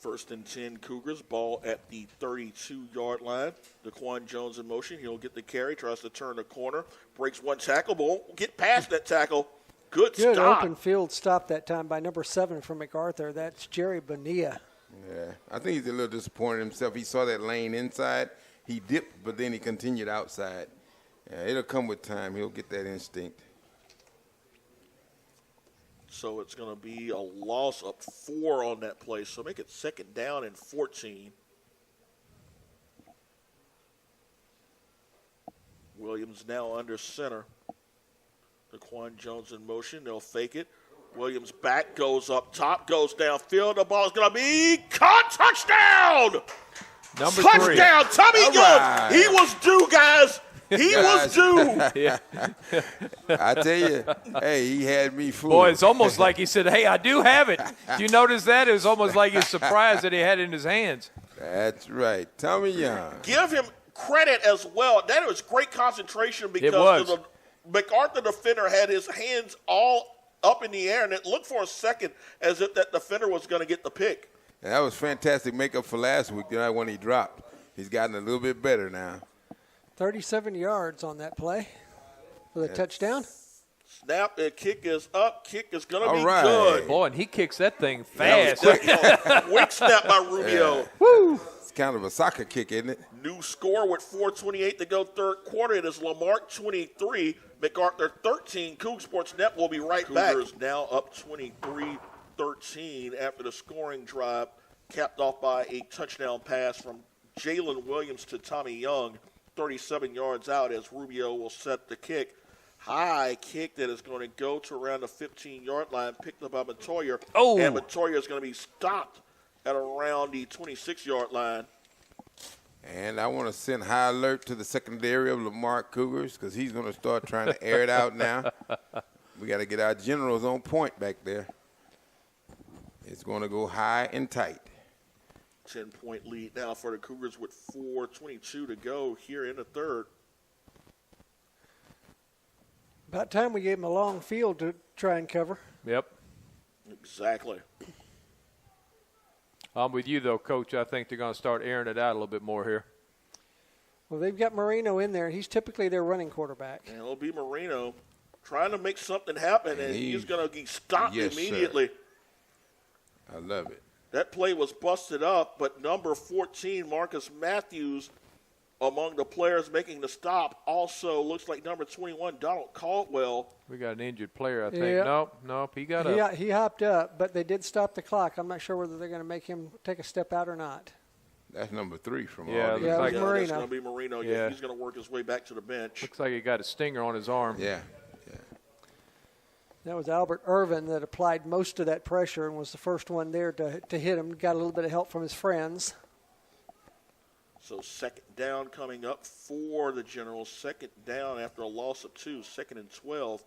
First and 10 Cougars, ball at the 32-yard line. Daquan Jones in motion. He'll get the carry, tries to turn the corner, breaks one tackle, but won't get past that tackle. Good stop. Open field stop that time by number 7 from MacArthur. That's Jerry Bonilla. Yeah, I think he's a little disappointed in himself. He saw that lane inside. He dipped, but then he continued outside. Yeah, it'll come with time. He'll get that instinct. So it's going to be a loss of 4 on that play. So make it second down and 14. Williams now under center. Daquan Jones in motion. They'll fake it. Williams back, goes up top, goes downfield. The ball is going to be caught. Touchdown! Number 3. Touchdown! Tommy Young! Right. He was due, guys. He was due. Yeah. I tell you, hey, he had me fooled. Boy, it's almost like he said, hey, I do have it. Do you notice that? It was almost like he was surprised that he had it in his hands. That's right. Tommy Young. Give him credit as well. That was great concentration because the MacArthur defender had his hands all up in the air, and it looked for a second as if that defender was going to get the pick. And that was fantastic makeup for last week, the night when he dropped. He's gotten a little bit better now. 37 yards on that play with a touchdown. Snap, the kick is up. Kick is going to be right. good. Boy, and he kicks that thing fast. Quick snap by Rubio. Yeah. Woo! It's kind of a soccer kick, isn't it? New score with 4:28 to go third quarter. It is Lamarque 23, MacArthur 13. Coug Sports Net will be right back. Cougars now up 23-13 after the scoring drive, capped off by a touchdown pass from Jalen Williams to Tommy Young. 37 yards out as Rubio will set the kick. High kick that is going to go to around the 15-yard line, picked up by Montoya. Oh. And Montoya is going to be stopped at around the 26-yard line. And I want to send high alert to the secondary of Lamarque Cougars because he's going to start trying to air it out now. We got to get our generals on point back there. It's going to go high and tight. 10-point lead now for the Cougars with 4:22 to go here in the third. About time we gave him a long field to try and cover. Yep. Exactly. I'm with you, though, Coach. I think they're going to start airing it out a little bit more here. Well, they've got Marino in there. He's typically their running quarterback. And it'll be Marino trying to make something happen, and he's going to be stopped immediately. Sir. I love it. That play was busted up, but number 14, Marcus Matthews, among the players making the stop, also looks like number 21, Donald Caldwell. We got an injured player, I think. Yep. Nope, he got up. He hopped up, but they did stop the clock. I'm not sure whether they're going to make him take a step out or not. That's number 3 from Yeah, all these. Yeah, like it was Marino. That's going to be Marino. Yeah. He's going to work his way back to the bench. Looks like he got a stinger on his arm. Yeah. That was Albert Irvin that applied most of that pressure and was the first one there to hit him. Got a little bit of help from his friends. So second down coming up for the Generals. Second down after a loss of 2. 2nd and 12.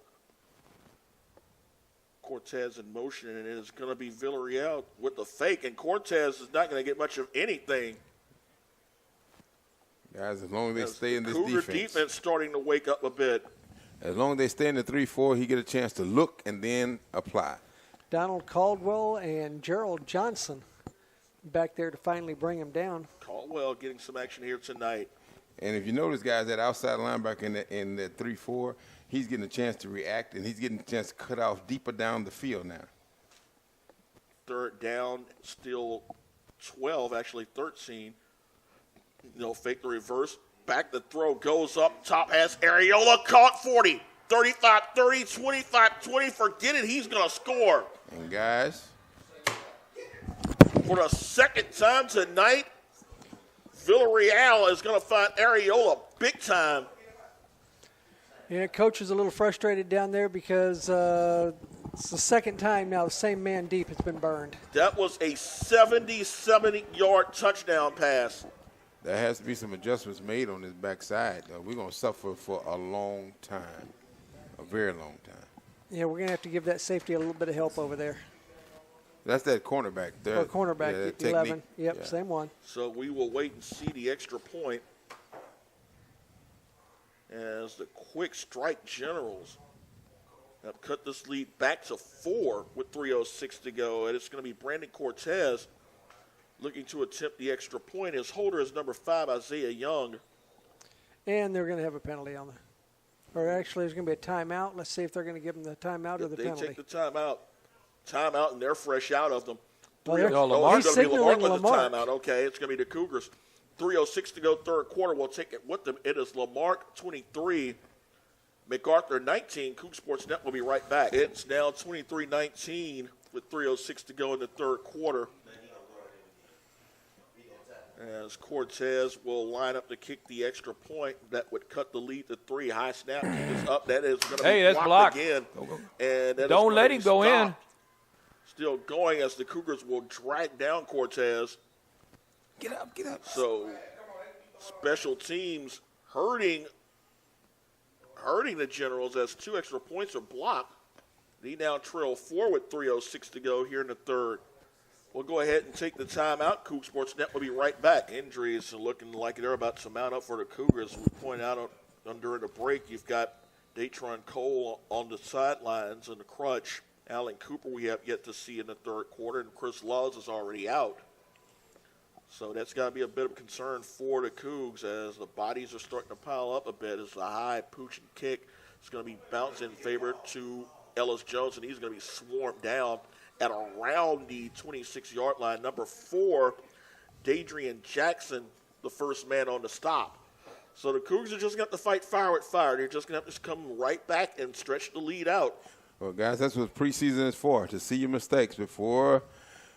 Cortez in motion, and it is going to be Villarreal with the fake, and Cortez is not going to get much of anything. Guys, as long as they stay in this Cougar defense starting to wake up a bit. As long as they stay in the 3-4, he get a chance to look and then apply. Donald Caldwell and Gerald Johnson back there to finally bring him down. Caldwell getting some action here tonight. And if you notice, guys, that outside linebacker in the 3-4, he's getting a chance to react, and he's getting a chance to cut off deeper down the field now. Third down, still 12, actually 13. Fake the reverse. Back the throw, goes up, top has Areola, caught 40, 35, 30, 25, 20. Forget it, he's going to score. And, guys, for the second time tonight, Villarreal is going to find Areola big time. Yeah, coach is a little frustrated down there because it's the second time now the same man deep has been burned. That was a 77-yard touchdown pass. there has to be some adjustments made on this backside. We're going to suffer for a long time, a very long time. Yeah, we're going to have to give that safety a little bit of help over there. That's that cornerback there. Or cornerback, yeah, 11. technique. Yep, Yeah. same one. So we will wait and see the extra point as the quick strike Generals have cut this lead back to 4 with 3:06 to go. And it's going to be Brandon Cortez looking to attempt the extra point. His holder is number 5, Isaiah Young. And they're going to have a penalty on the – or actually there's going to be a timeout. Let's see if they're going to give them the timeout or the penalty. They take the timeout, and they're fresh out of them. He's signaling Lamarque. Timeout. Okay, it's going to be the Cougars. 3:06 to go, third quarter. We'll take it with them. It is Lamarque 23, MacArthur 19. Coug Sports Net will be right back. It's now 23-19 with 3:06 to go in the third quarter. As Cortez will line up to kick the extra point, that would cut the lead to 3. High snap is up. That is going to be blocked again. And don't let him go in. Still going as the Cougars will drag down Cortez. Get up. So special teams hurting the Generals as 2 extra points are blocked. They now trail 4 with 3:06 to go here in the third. We'll go ahead and take the timeout. Coug Sports Net will be right back. Injuries are looking like they're about to mount up for the Cougars. We point out during the break, you've got Datron Cole on the sidelines in the crutch. Alan Cooper we have yet to see in the third quarter, and Chris Laws is already out. So that's got to be a bit of concern for the Cougs as the bodies are starting to pile up a bit. As a high pooch and kick is going to be bouncing in favor to Ellis Jones, and he's going to be swarmed down at around the 26-yard line. Number 4, Dadrian Jackson, the first man on the stop. So the Cougs are just going to have to fight fire with fire. They're just going to have to come right back and stretch the lead out. Well, guys, that's what preseason is for, to see your mistakes before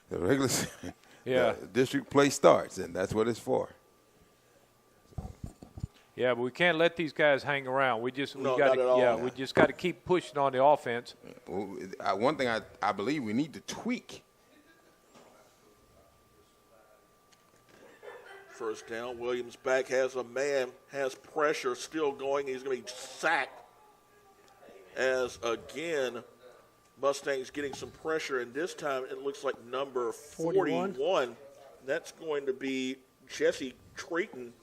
the regular season. The district play starts, and that's what it's for. Yeah, but we can't let these guys hang around. We just got to keep pushing on the offense. Well, one thing I believe we need to tweak. First down, Williams back, has a man, has pressure, still going. He's going to be sacked as, again, Mustangs getting some pressure, and this time it looks like number 41. That's going to be Jesse Creighton,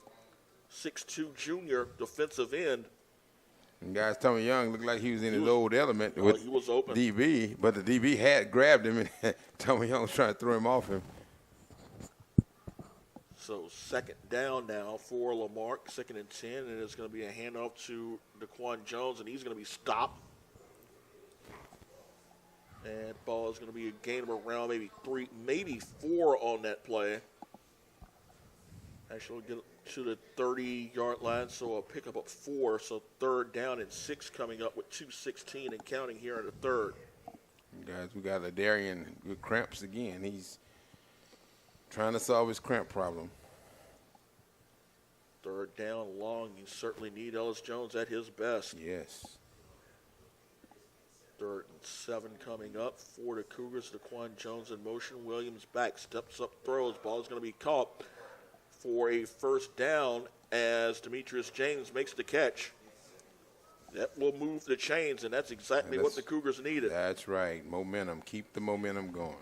6'2 junior, defensive end. And guys, Tommy Young looked like he was in his old element with he was open. DB, but the DB had grabbed him, and Tommy Young was trying to throw him off him. So second down now for Lamarque, 2nd and 10, and it's going to be a handoff to Daquan Jones, and he's going to be stopped. And ball is going to be a gain of around maybe 3, maybe 4 on that play. Actually, we'll get to the 30-yard line, so a pickup of 4. So third down and 6 coming up with 2:16 and counting here in the third. Guys, we got Ladarian with cramps again. He's trying to solve his cramp problem. Third down, long. You certainly need Ellis Jones at his best. Yes. 3rd and 7 coming up for the Cougars. Daquan Jones in motion. Williams back, steps up, throws. Ball is going to be caught for a first down as Demetrius James makes the catch. That will move the chains, and that's exactly what the Cougars needed. That's right. Momentum. Keep the momentum going.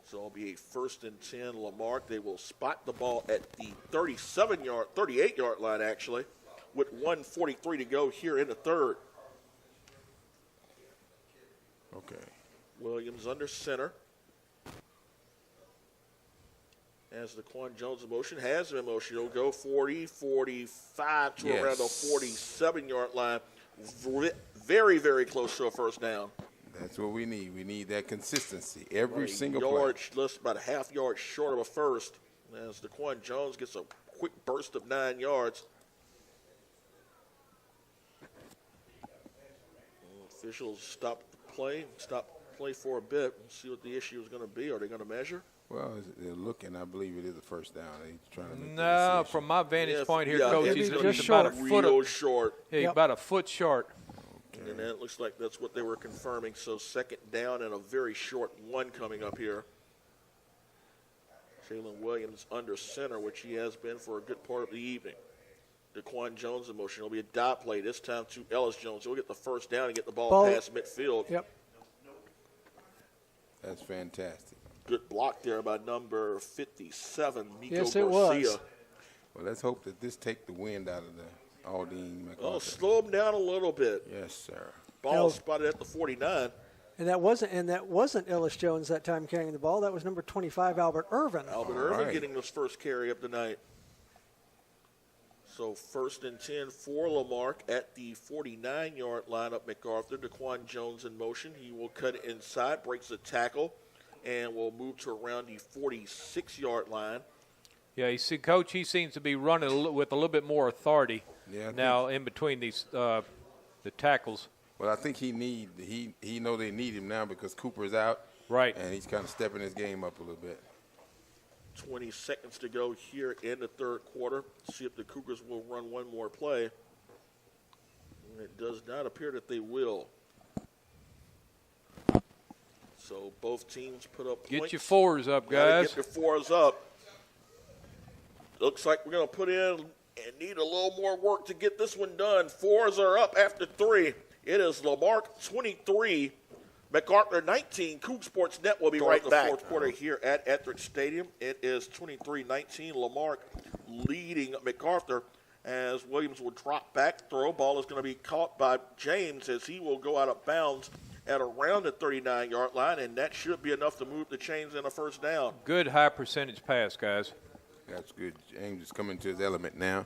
So it'll be a 1st and 10. Lamarque, they will spot the ball at the 38-yard line, actually, with 1:43 to go here in the third. Okay. Williams under center. As Daquan Jones in motion, has him in motion. He'll go 40, 45 to around the 47-yard line. Very, very close to a first down. That's what we need. We need that consistency every single play. play. Just about a half yard short of a first. As Daquan Jones gets a quick burst of 9 yards. Officials stop play for a bit. We'll see what the issue is going to be. Are they going to measure? Well, they're looking. I believe it is a first down. They're trying to make no, from my vantage point here, Coach, he's about a foot short. Yeah, about a foot short. Okay. And it looks like that's what they were confirming. So second down and a very short 1 coming up here. Jalen Williams under center, which he has been for a good part of the evening. Daquan Jones in motion. It'll be a dot play this time to Ellis Jones. He'll get the first down and get the ball past midfield. Yep. That's fantastic. Good block there by number 57, Miko yes, Garcia. It was. Well, let's hope that this take the wind out of the Aldine MacArthur. Oh, slow him down a little bit. Yes, sir. Ball spotted at the 49. And that wasn't Ellis Jones that time carrying the ball. That was number 25, Albert Irvin. Albert Irvin getting his first carry of the night. So 1st and 10 for Lamarque at the 49-yard line up MacArthur. Daquan Jones in motion. He will cut inside, breaks a tackle, and will move to around the 46-yard line. Yeah, you see, Coach, he seems to be running with a little bit more authority now in between these the tackles. Well, I think he know they need him now because Cooper's out. Right. And he's kind of stepping his game up a little bit. 20 seconds to go here in the third quarter. See if the Cougars will run one more play. And it does not appear that they will. So both teams put up points. Get your fours up, guys. Get your fours up. Looks like we're going to put in and need a little more work to get this one done. Fours are up after 3. It is Lamarque 23, MacArthur 19. Coug Sports Net will be right back. Fourth quarter here at Etheridge Stadium. It is 23-19. Lamarque leading MacArthur as Williams will drop back. Throw ball is going to be caught by James as he will go out of bounds at around the 39-yard line, and that should be enough to move the chains in a first down. Good high percentage pass, guys. That's good. James is coming to his element now.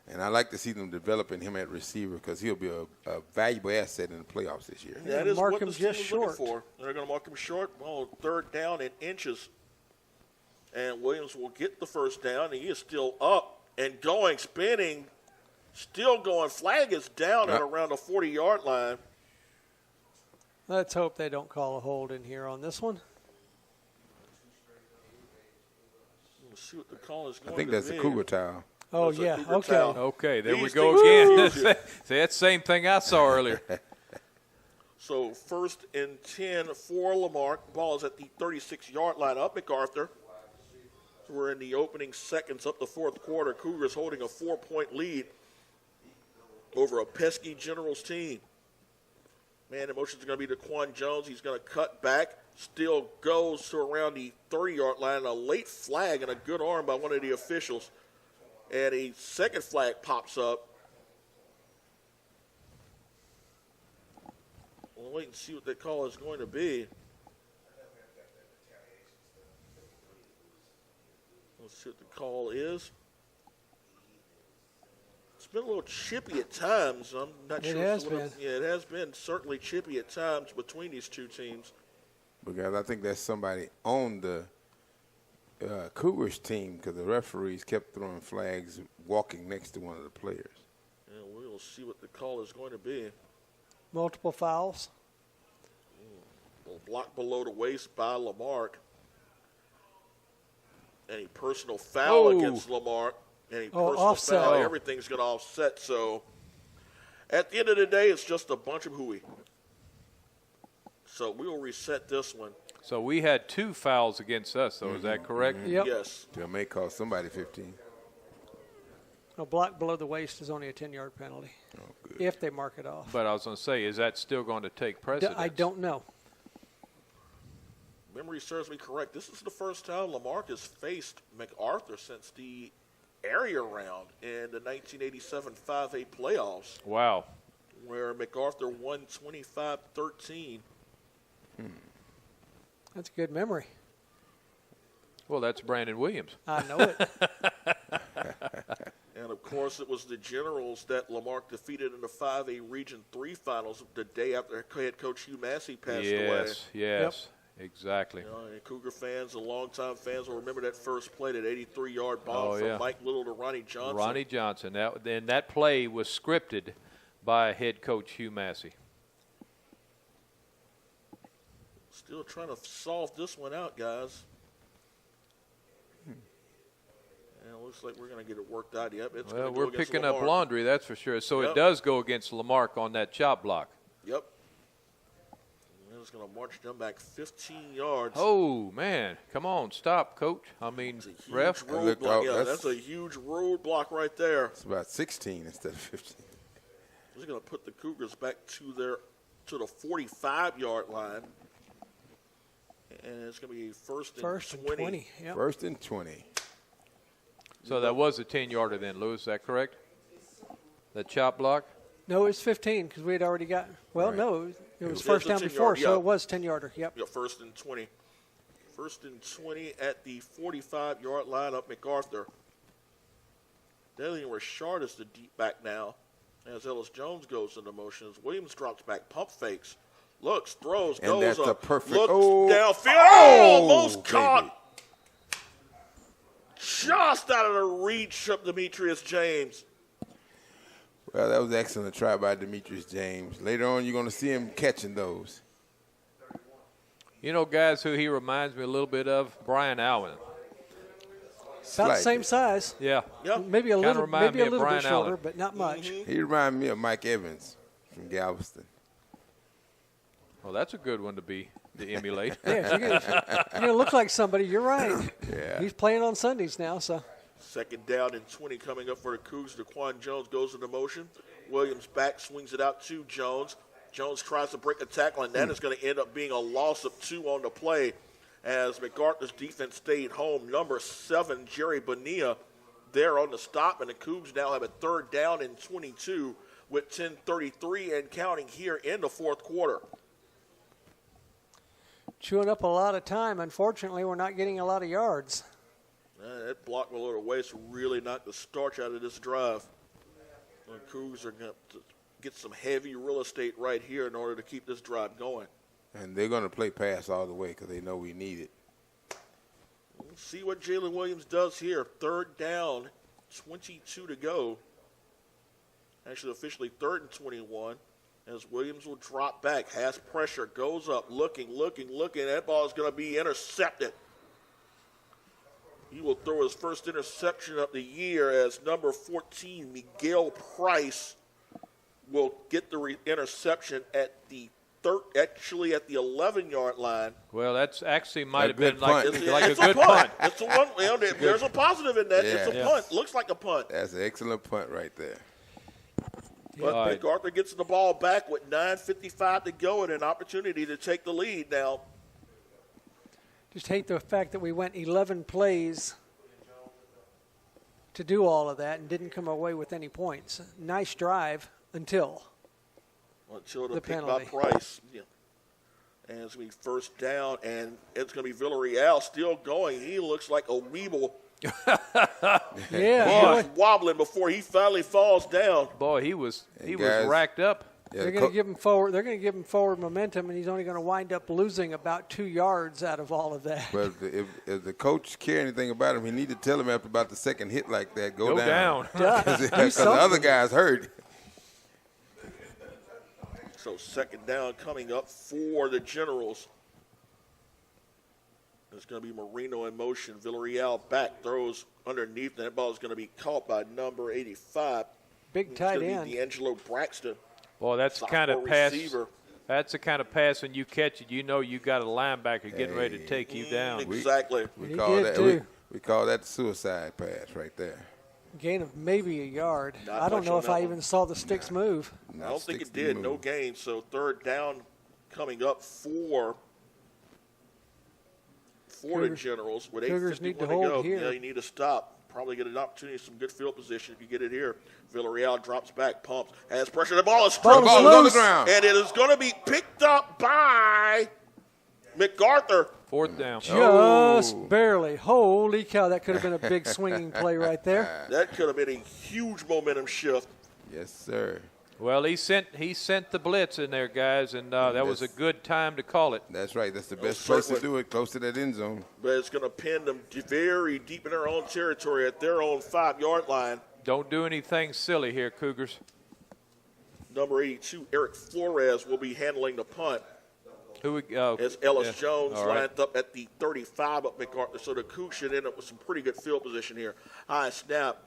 And I like to see them developing him at receiver because he'll be a valuable asset in the playoffs this year. That is mark what him the team just is short. looking for. They're going to mark him short. Well, 3rd down in inches. And Williams will get the first down. He is still up and going, spinning, still going. Flag is down at around the 40-yard line. Let's hope they don't call a hold in here on this one. Let's see what the call is going to be. I think that's a Cougar towel. Oh, That's a yeah, Cougar okay. towel. Okay, there we These go things again. confuse See, that's the same thing I saw earlier. So 1st and 10 for Lamarque. Ball is at the 36-yard line up MacArthur. We're in the opening seconds up the fourth quarter. Cougars holding a 4-point lead over a pesky Generals team. Man in motion is going to be Daquan Jones. He's going to cut back. Still goes to around the 30-yard line. A late flag and a good arm by one of the officials. And a second flag pops up. We'll wait and see what that call is going to be. Let's see what the call is. It's been a little chippy at times. I'm not sure. It has been. Yeah, it has been certainly chippy at times between these two teams. Because I think that's somebody on the Cougars team because the referees kept throwing flags walking next to one of the players. And we'll see what the call is going to be. Multiple fouls. A block below the waist by Lamarque. Any personal foul against Lamarque. Any personal offset. foul. Everything's going to offset. So at the end of the day, it's just a bunch of hooey. So we will reset this one. So we had 2 fouls against us, though. Is that correct? Yep. Yes. They may cost somebody 15. A block below the waist is only a 10-yard penalty if they mark it off. But I was going to say, is that still going to take precedence? I don't know. Memory serves me correct. This is the first time Lamarque has faced MacArthur since the area round in the 1987 5A playoffs. Wow. Where MacArthur won 25-13. That's a good memory. Well, that's Brandon Williams. I know it. And, of course, it was the Generals that Lamarque defeated in the 5A Region 3 finals the day after head coach Hugh Massey passed away. Yes, exactly. You know, and Cougar fans and longtime fans will remember that first play, that 83-yard bomb from Mike Little to Ronnie Johnson. Ronnie Johnson. That play was scripted by head coach Hugh Massey. Still trying to solve this one out, guys. And it looks like we're going to get it worked out. Yep, it's Well, gonna go we're against picking Lamarque. up laundry, that's for sure. So Yep. it does go against Lamarque on that chop block. Yep. And it's going to march them back 15 yards. Oh, man. Come on, stop, coach. I mean, That's a huge ref. roadblock. Yeah, that's a huge roadblock right there. It's about 16 instead of 15. This is going to put the Cougars back to the 45-yard line. And it's going to be first and 20. Yep. First and 20. So that was a 10-yarder then, Lewis. Is that correct? The chop block? No, it was 15 because we had already got. Well, Right. no, it was It first was a down 10 before, yard, so yeah. it was 10-yarder. Yep. Yeah, 1st and 20. 1st and 20 at the 45-yard line up MacArthur. Dalian Richard is the deep back now as Ellis Jones goes into motion. As Williams drops back, pump fakes, looks, throws, And goes that's up, a perfect- looks oh. downfield. Oh, Almost baby. caught. Just out of the reach of Demetrius James. Well, that was an excellent try by Demetrius James. Later on, you're going to see him catching those. You know, guys, who he reminds me a little bit of? Brian Allen. About the Slightly. same size. Yeah. Yep. Maybe a Kinda little, remind maybe me a of little Brian bit shorter, Allen. but not much. He reminded me of Mike Evans from Galveston. Well, that's a good one to emulate. Yeah, if you're gonna look like somebody, you're right. Yeah. He's playing on Sundays now, so 2nd down and 20 coming up for the Cougs. Daquan Jones goes into motion. Williams back, swings it out to Jones. Jones tries to break a tackle, and that is going to end up being a loss of 2 on the play as MacArthur's defense stayed home. Number 7, Jerry Bonilla, there on the stop, and the Cougs now have a 3rd down and 22 with 10:33 and counting here in the 4th quarter. chewing up a lot of time. Unfortunately, we're not getting a lot of yards. That block below the waist really knocked the starch out of this drive. The Cougs are going to get some heavy real estate right here in order to keep this drive going. And they're going to play pass all the way because they know we need it. We'll see what Jalen Williams does here. 3rd down, 22 to go. Actually, officially 3rd and 21. As Williams will drop back, has pressure, goes up, looking. That ball is going to be intercepted. He will throw his first interception of the year as number 14, Miguel Price, will get the interception at the actually at the 11-yard line. Well, that's actually might have good been like, punt. like a It's good punt. It's a one. Well, there's a positive in that. It's a Yeah. punt. Looks like a punt. That's an excellent punt right there. But All right. MacArthur gets the ball back with 9:55 to go and an opportunity to take the lead now. Just hate the fact that we went 11 plays to do all of that and didn't come away with any points. Nice drive until Until the The pick penalty. by Price. Yeah. And it's going to be 1st down, and it's going to be Villarreal still going. He looks like a weeble. yeah, He boy, was wobbling before he finally falls down. Boy, he was guys. racked up. Yeah, they're going to give him forward. They're going to give him forward momentum, and he's only going to wind up losing about 2 yards out of all of that. But if the coach care anything about him, he need to tell him after about the second hit like that, go down. Duh. Do Because the something. other guy's hurt. So 2nd down coming up for the Generals. It's going to be Marino in motion. Villarreal back, throws underneath. And that ball is going to be caught by number 85. Big It's tight going to end. be D'Angelo Braxton. Boy, that's the kind of Sophomore pass. receiver. That's the kind of pass when you catch it, you know you got a linebacker getting ready to take you down. Exactly. We He call did that too. we call that the suicide pass right there. Gain of maybe a yard. Not I don't much know on if that I one. even saw the sticks move. I don't think it 60 did. move. No gain. So 3rd down coming up for the Cougars- Generals with Cougars 8:51 need to to hold go. here. Yeah, you need to stop. Probably get an opportunity, some good field position if you get it here. Villarreal drops back, pumps, has pressure. The ball is stripped Ball is Ball is on the loose. ground. and it is going to be picked up by MacArthur. 4th down. Just barely. Holy cow, that could have been a big swinging play right there. That could have been a huge momentum shift. Yes, sir. Well, he sent the blitz in there, guys, and that was a good time to call it. That's right. That's the best place to certainly. do it, close to that end zone. But it's going to pin them very deep in their own territory at their own 5-yard line. Don't do anything silly here, Cougars. Number 82, Eric Flores, will be handling the punt. As Ellis Jones All right. lined up at the 35 of MacArthur. So the Cougs should end up with some pretty good field position here. High snap.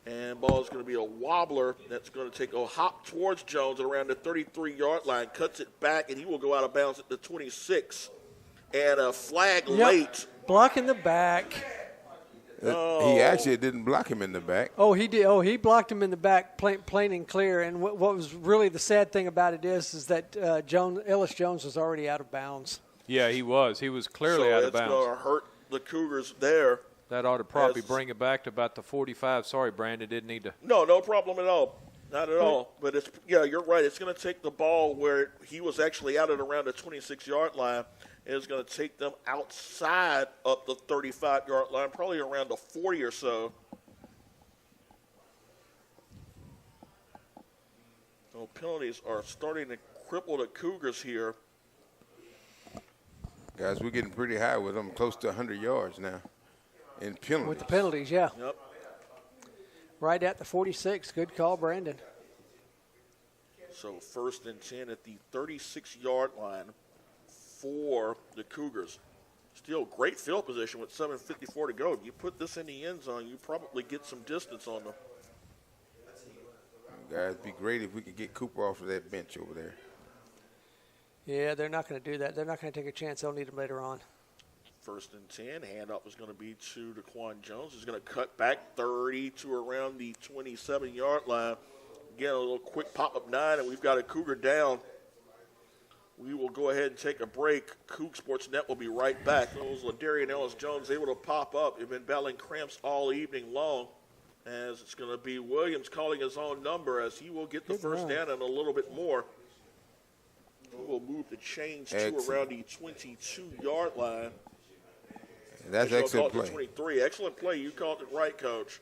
And ball is going to be a wobbler. That's going to take a hop towards Jones at around the 33-yard line. Cuts it back, and he will go out of bounds at the 26. And a flag late. Blocking the back. He actually didn't block him in the back. Oh, he did. Oh, he blocked him in the back, plain and clear. And what was really the sad thing about it is that Ellis Jones was already out of bounds. Yeah, he was. He was clearly out of So it's bounds. going to hurt the Cougars there. That ought to probably As- bring it back to about the 45. Sorry, Brandon, didn't need to. No problem at all. Not at all. But you're right. It's going to take the ball where he was actually out at around the 26-yard line, and it's going to take them outside of the 35-yard line, probably around the 40 or so. So penalties are starting to cripple the Cougars here. Guys, we're getting pretty high with them, close to 100 yards now in penalties. With the penalties, yeah. Yep. Right at the 46. Good call, Brandon. So 1st and 10 at the 36-yard line for the Cougars. Still great field position with 7:54 to go. If you put this in the end zone, you probably get some distance on them. Guys, it'd be great if we could get Cooper off of that bench over there. Yeah, they're not going to do that. They're not going to take a chance. They'll need him later on. 1st and 10. Handoff is going to be to Daquan Jones. He's going to cut back 30 to around the 27-yard line. Again, a little quick pop-up 9, and we've got a Cougar down. We will go ahead and take a break. Coug Sports Net will be right back. Those Ladarian Ellis-Jones able to pop up. They've been battling cramps all evening long, as it's going to be Williams calling his own number, as he will get the first down and a little bit more. He will move the chains to around the 22-yard line. And that's excellent play. 23. Excellent play. You called it right, Coach.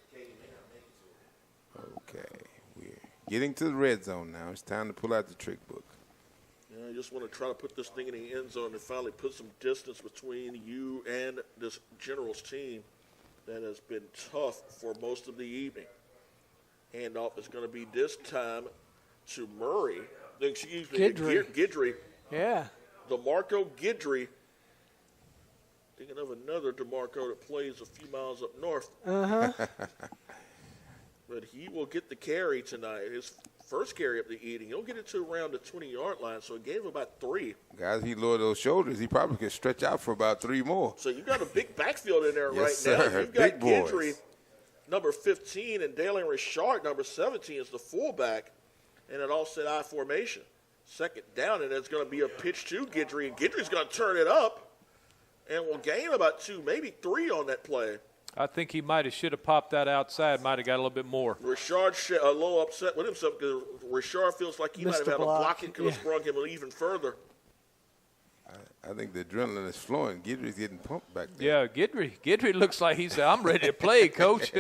Okay. We're getting to the red zone now. It's time to pull out the trick book. Yeah, I just want to try to put this thing in the end zone and finally put some distance between you and this Generals team that has been tough for most of the evening. Handoff is going to be this time to Murray. Excuse me, Guidry. Yeah. DeMarco Guidry. Thinking of another DeMarco that plays a few miles up north. But he will get the carry tonight. His first carry of the evening. He'll get it to around the 20-yard line, so it gave him about 3. Guys, he lowered those shoulders. He probably could stretch out for about 3 more. So you got a big backfield in there Yes, right sir. now. You've got Big boys. Guidry, number 15, and Dalen Richard, number 17, is the fullback, and an offset I formation. 2nd down, and it's going to be a pitch to Guidry, and Guidry's going to turn it up, and will gain about 2, maybe 3 on that play. I think he should have popped that outside, might have got a little bit more. Richard a little upset with himself because Richard feels like he might have had a block and could have sprung him even further. I think the adrenaline is flowing. Guidry's getting pumped back there. Yeah, Guidry looks like he said, I'm ready to play, Coach.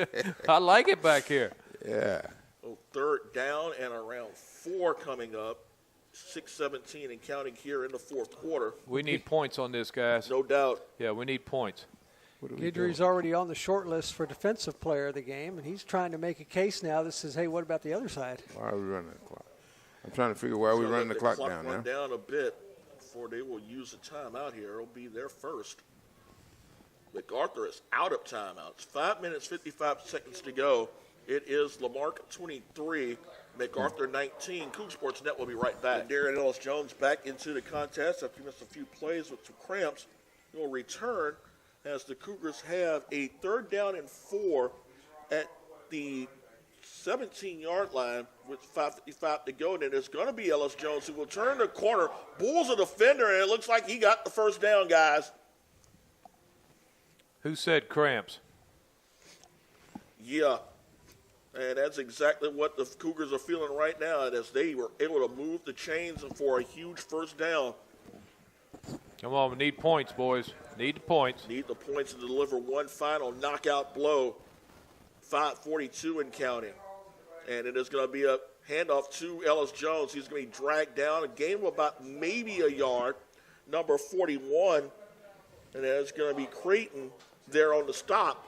I like it back here. Yeah. So 3rd down and around 4 coming up. 6:17 and counting here in the 4th quarter. We need points on this, guys. No doubt. Yeah, we need points. Guidry's already on the short list for defensive player of the game, and he's trying to make a case now that says, hey, what about the other side? Why are we running the clock? I'm trying to figure why we're running the clock down now. Down a bit before they will use a timeout here. It'll be their first. MacArthur is out of timeouts. 5 minutes, 55 seconds to go. It is Lamarck 23, MacArthur 19. Coug Sports Net will be right back. Darren Ellis-Jones back into the contest after he missed a few plays with some cramps. He will return as the Cougars have a 3rd down and 4 at the 17-yard line with 5:55 to go. And it is going to be Ellis-Jones who will turn the corner, bulls a defender, and it looks like he got the first down, guys. Who said cramps? Yeah. And that's exactly what the Cougars are feeling right now, as they were able to move the chains for a huge first down. Come on, we need points, boys. Need the points. Need the points to deliver one final knockout blow. 5:42 and counting. And it is going to be a handoff to Ellis-Jones. He's going to be dragged down, a gain of about maybe a yard. Number 41. And it's going to be Creighton there on the stop.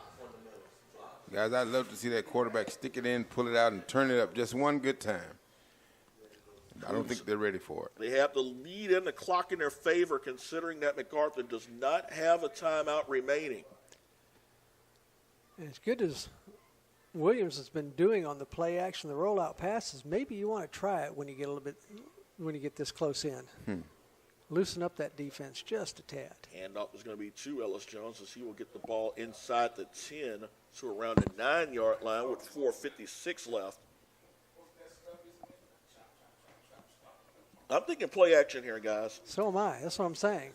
Guys, I'd love to see that quarterback stick it in, pull it out, and turn it up just one good time. I don't think they're ready for it. They have the lead in the clock in their favor, considering that MacArthur does not have a timeout remaining. As good as Williams has been doing on the play action, the rollout passes, maybe you want to try it when you get when you get this close in. Loosen up that defense just a tad. Handoff is going to be to Ellis-Jones as he will get the ball inside the 10 to around the 9-yard line with 4:56 left. I'm thinking play action here, guys. So am I. That's what I'm saying.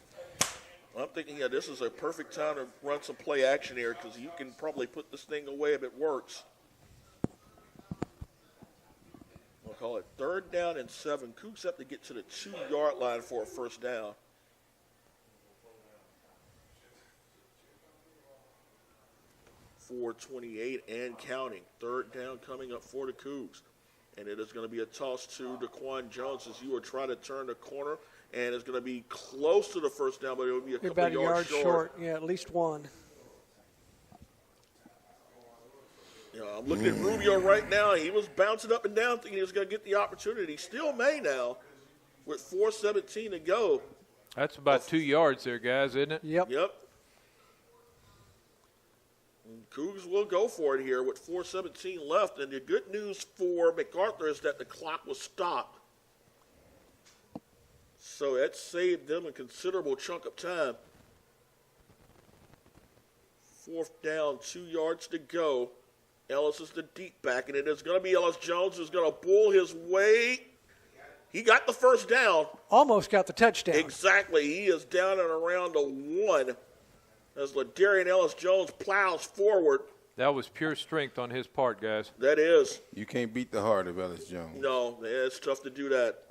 I'm thinking, yeah, this is a perfect time to run some play action here because you can probably put this thing away if it works. call it 3rd down and 7. Cougs have to get to the 2-yard line for a first down. .428 and counting. 3rd down coming up for the Cougs. And it is going to be a toss to Daquan Jones as you will try to turn the corner. And it's going to be close to the first down, but it will be a couple about of a yard short. Yeah, at least one. I'm looking at Rubio right now. He was bouncing up and down thinking he was going to get the opportunity. Still may now with 4:17 to go. That's about 2 yards there, guys, isn't it? Yep. And Cougs will go for it here with 4:17 left. And the good news for MacArthur is that the clock was stopped. So that saved them a considerable chunk of time. 4th down, 2 yards to go. Ellis is the deep back, and it is going to be Ellis Jones who's going to bull his way. He got the first down. Almost got the touchdown. Exactly. He is down and around the 1 as LaDarian Ellis Jones plows forward. That was pure strength on his part, guys. That is. You can't beat the heart of Ellis Jones. No, it's tough to do that.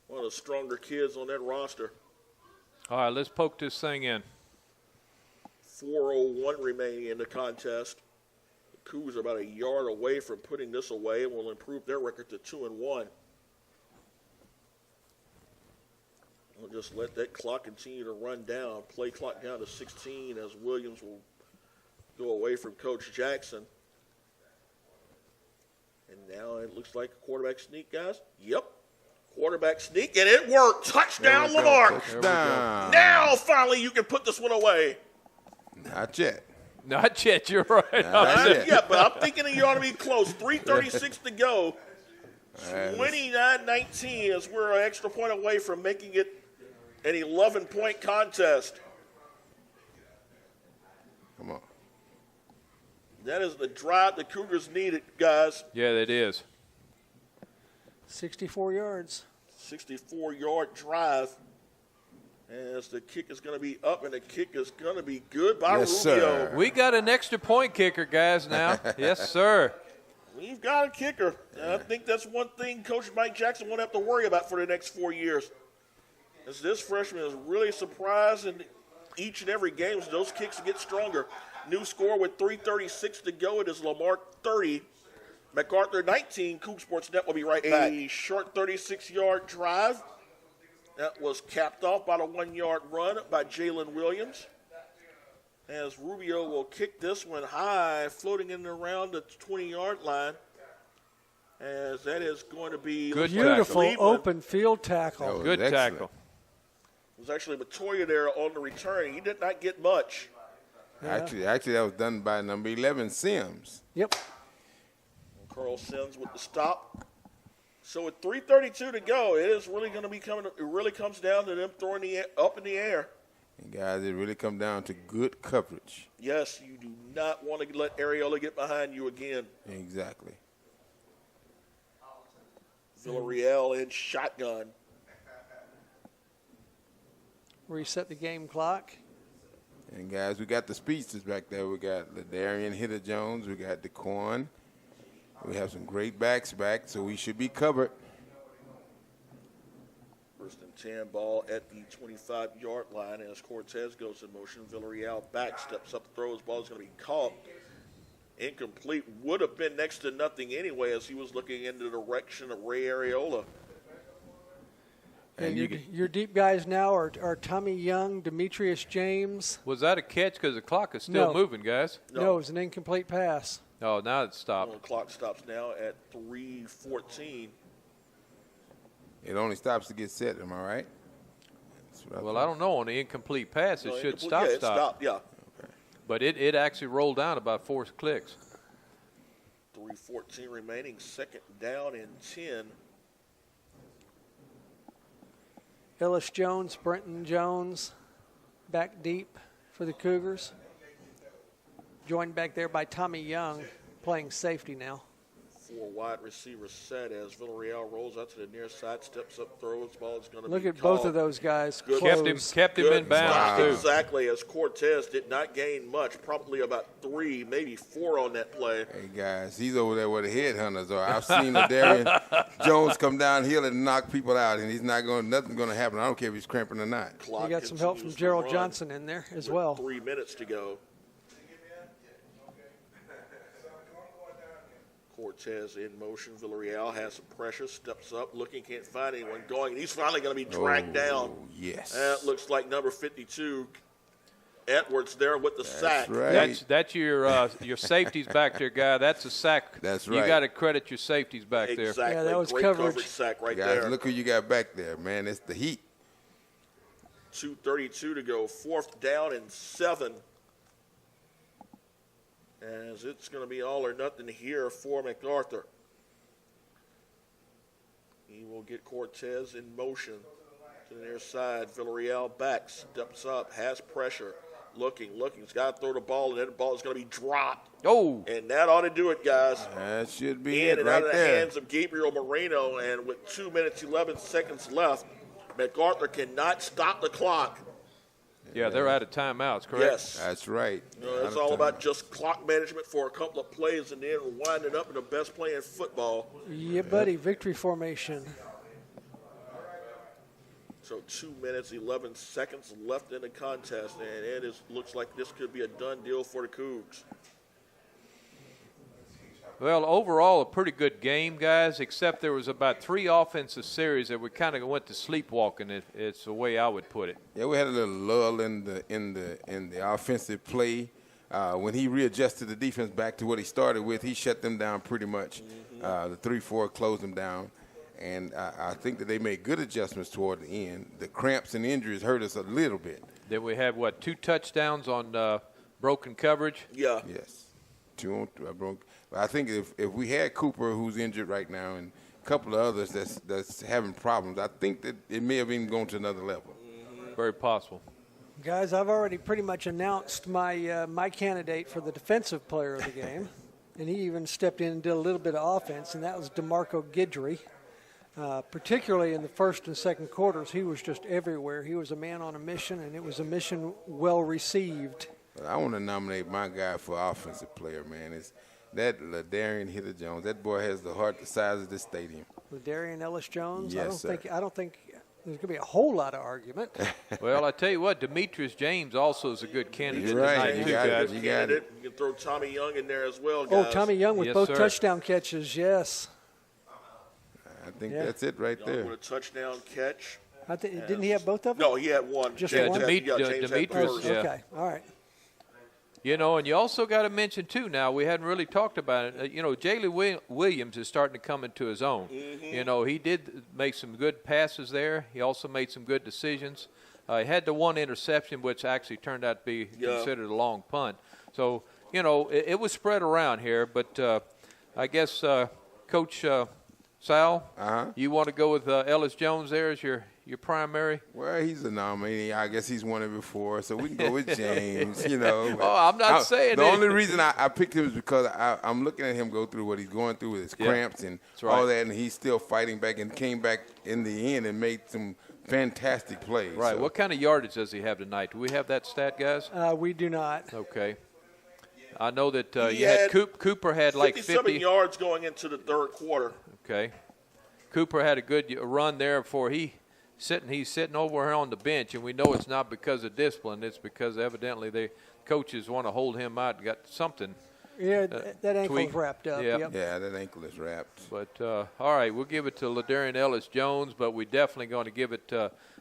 One of the stronger kids on that roster. All right, let's poke this thing in. 4:01 remaining in the contest. The Cougs are about a yard away from putting this away and will improve their record to 2-1. We'll just let that clock continue to run down. Play clock down to 16 as Williams will go away from Coach Jackson. And now it looks like a quarterback sneak, guys. Yep. Quarterback sneak, and it worked. Touchdown, Lamar. Touchdown. Now, finally, you can put this one away. Not yet. Not yet, you're right. Not yet. Yeah, but I'm thinking you ought to be close. 3:36 to go. 29-19 as we're an extra point away from making it an 11-point contest. Come on. That is the drive the Cougars needed, guys. Yeah, that is. 64 yards. 64-yard drive. As the kick is going to be up, and the kick is going to be good by Rubio. Sir. We got an extra point kicker, guys, now. Yes, sir. We've got a kicker. And I think that's one thing Coach Mike Jackson won't have to worry about for the next 4 years. As this freshman is really surprising each and every game as those kicks get stronger. New score with 3:36 to go. It is Lamar 30. MacArthur 19. Coug Sports Net will be right back. A short 36-yard drive. That was capped off by the 1-yard run by Jalen Williams. As Rubio will kick this one high, floating in and around the 20-yard line. As that is going to be Good Beautiful Cleveland. open field tackle. was Good excellent. tackle. It was actually Matoya there on the return. He did not get much. Yeah. Actually, that was done by number 11, Sims. Yep. Carl Sims with the stop. So with 3:32 to go, it is really going to be coming. It really comes down to them throwing the up in the air. And guys, it really comes down to good coverage. Yes, you do not want to let Areola get behind you again. Exactly. Villarreal in shotgun. Reset the game clock. And guys, we got the speedsters back there. We got LaDarian Hitter Jones. We got DeQuan. We have some great backs back, so we should be covered. 1st and 10 ball at the 25-yard line as Cortez goes in motion. Villarreal back, steps up, throws. Ball is going to be caught. Incomplete. Would have been next to nothing anyway as he was looking in the direction of Ray Areola. And your deep guys now are Tommy Young, Demetrius James. Was that a catch? Because the clock is still No. moving, guys. No, it was an incomplete pass. Oh, now it's stopped. The clock stops now at 3:14. it only stops to get set, am I right? That's what Well, I don't know. On the incomplete pass, it No, should incomplete- stop. Yeah, it stopped, yeah. But it actually rolled down about 4 clicks. 3:14 remaining, 2nd down and 10. Ellis Jones, Brenton Jones, back deep for the Cougars. Joined back there by Tommy Young, playing safety now. 4 wide receiver set as Villarreal rolls out to the near side, steps up, throws. Ball is going to be Look at called. both of those guys. Good. Kept him in bounds, too. Exactly, as Cortez did not gain much, probably about 3, maybe 4 on that play. Hey, guys, he's over there where the headhunters are. I've seen Darian Jones come downhill and knock people out, and nothing's going to happen. I don't care if he's cramping or not. Clock You got some help from continues to Gerald run Johnson in there as with well. 3 minutes to go. Cortez in motion. Villarreal has some pressure, steps up, looking, can't find anyone going. He's finally going to be dragged down. Yes. That looks like number 52, Edwards, there with the sack. Right. That's your safeties back there, guy. That's a sack. That's You right. got to credit your safeties back there. Exactly. Yeah, that was Great coverage. sack right Guys, there. look who you got back there, man. It's the heat. 2:32 to go. 4th down and 7. As it's going to be all or nothing here for MacArthur. He will get Cortez in motion to the near side. Villarreal back, steps up, has pressure. Looking. He's got to throw the ball, and then the ball is going to be dropped. Oh, And that ought to do it, guys. That should be In it and right out of the there. hands of Gabriel Moreno, and with 2 minutes, 11 seconds left, MacArthur cannot stop the clock. yeah, they're out of timeouts, correct? Yes. That's right. It's all about just clock management for a couple of plays and then winding up in the best play in football. Yeah, buddy. Victory formation. So 2 minutes, 11 seconds left in the contest, and it looks like this could be a done deal for the Cougs. Well, overall, a pretty good game, guys, except there was about 3 offensive series that we kind of went to sleepwalking. It's the way I would put it. Yeah, we had a little lull in the offensive play. When he readjusted the defense back to what he started with, he shut them down pretty much. The 3-4 closed them down. And I think that they made good adjustments toward the end. The cramps and injuries hurt us a little bit. Then we had, 2 touchdowns on broken coverage? Yeah. Yes. 2 on 3. I think if we had Cooper, who's injured right now, and a couple of others that's having problems, I think that it may have even gone to another level. Very possible. Guys, I've already pretty much announced my candidate for the defensive player of the game, and he even stepped in and did a little bit of offense, and that was DeMarco Guidry. Particularly in the first and second quarters, he was just everywhere. He was a man on a mission, and it was a mission well received. But I want to nominate my guy for offensive player, man. It's that LaDarian Hitter-Jones. That boy has the heart the size of this stadium. Darian Ellis-Jones. Yes, I don't think there's going to be a whole lot of argument. Well, I tell you what, Demetrius James also is a good candidate You're right. tonight, You too, got it. guys. You got it. You can throw Tommy Young in there as well, Oh, guys. Tommy Young with Yes, both sir. touchdown catches, yes. I think Yeah. that's it right Young there. with a touchdown catch. Didn't he have both of them? No, he had one. Just James one? had- Demet- James had Demetrius, first. yeah. Okay, all right. You know, and you also got to mention, too, now, we hadn't really talked about it. Jalen Williams is starting to come into his own. You know, he did make some good passes there. He also made some good decisions. He had the one interception, which actually turned out to be considered a long punt. So, it was spread around here. But I guess, Coach Sal, you want to go with Ellis-Jones there as your primary? Well, he's a nominee. I guess he's won it before, so we can go with James, Oh, I'm not saying the that. only reason I picked him is because I'm looking at him go through what he's going through with his cramps and right. all that, and he's still fighting back and came back in the end and made some fantastic plays. Right. So, What kind of yardage does he have tonight? Do we have that stat, guys? We do not. Okay. I know that He you had had Cooper had like 57 50. yards going into the third quarter. Okay. Cooper had a good run there before he's sitting over here on the bench, and we know it's not because of discipline. It's because evidently the coaches want to hold him out. Got something. Yeah, that ankle's tweak. wrapped up. Yeah. Yep. yeah, that ankle is wrapped. But, all right, we'll give it to LaDarian Ellis-Jones, but we're definitely going to give it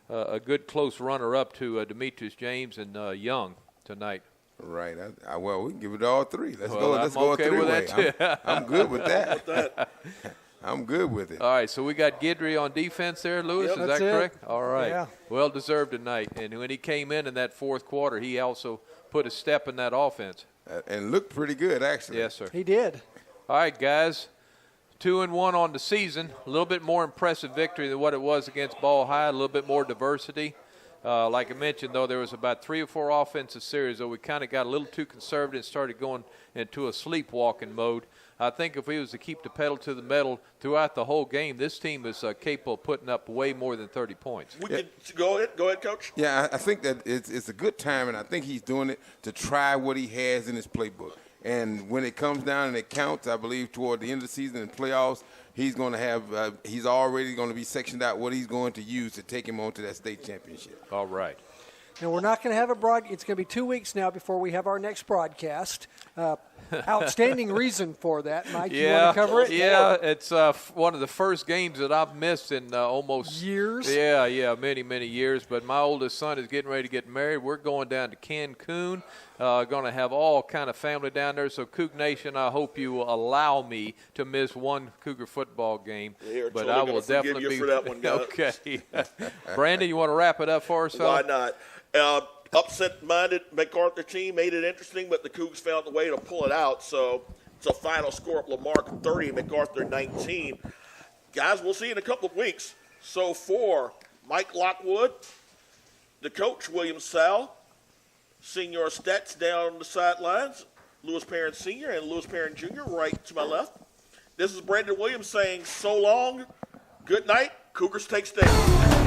a good close runner-up to Demetrius James and Young tonight. Right. Well, we can give it all three. Let's Well, go. Let's I'm go okay a with three-way. that, too. I'm good with that. I'm good with it. All right, so we got Guidry on defense there, Lewis. Yep, is that's that it. correct? All right. Yeah. Well deserved tonight. And when he came in that fourth quarter, he also put a step in that offense. And looked pretty good, actually. Yes, sir. He did. All right, guys. 2-1 on the season. A little bit more impressive victory than what it was against Ball High. A little bit more diversity. Like I mentioned, though, there was about 3 or 4 offensive series, though we kind of got a little too conservative and started going into a sleepwalking mode. I think if he was to keep the pedal to the metal throughout the whole game, this team is capable of putting up way more than 30 points. Go ahead, Coach. Yeah, I think that it's a good time, and I think he's doing it to try what he has in his playbook. And when it comes down and it counts, I believe toward the end of the season and playoffs, he's going to have he's already going to be sectioned out what he's going to use to take him on to that state championship. All right. Now, we're not going to have it's going to be 2 weeks now before we have our next broadcast. Outstanding reason for that, Mike. You want to cover it? Yeah, it's one of the first games that I've missed in almost years. Yeah, many years. But my oldest son is getting ready to get married. We're going down to Cancun. Going to have all kind of family down there. So, Coug Nation, I hope you will allow me to miss one Cougar football game. But I will definitely be for that one, guys. Okay. Brandon, you want to wrap it up for us? Why not? Upset-minded MacArthur team made it interesting, but the Cougs found a way to pull it out. So it's a final score of Lamarque 30, MacArthur 19. Guys, we'll see you in a couple of weeks. So for Mike Lockwood, the coach, William Sal, Senior Stats down the sidelines, Lewis Perrin Sr. and Lewis Perrin Jr. right to my left. This is Brandon Williams saying so long, good night, Cougars take state.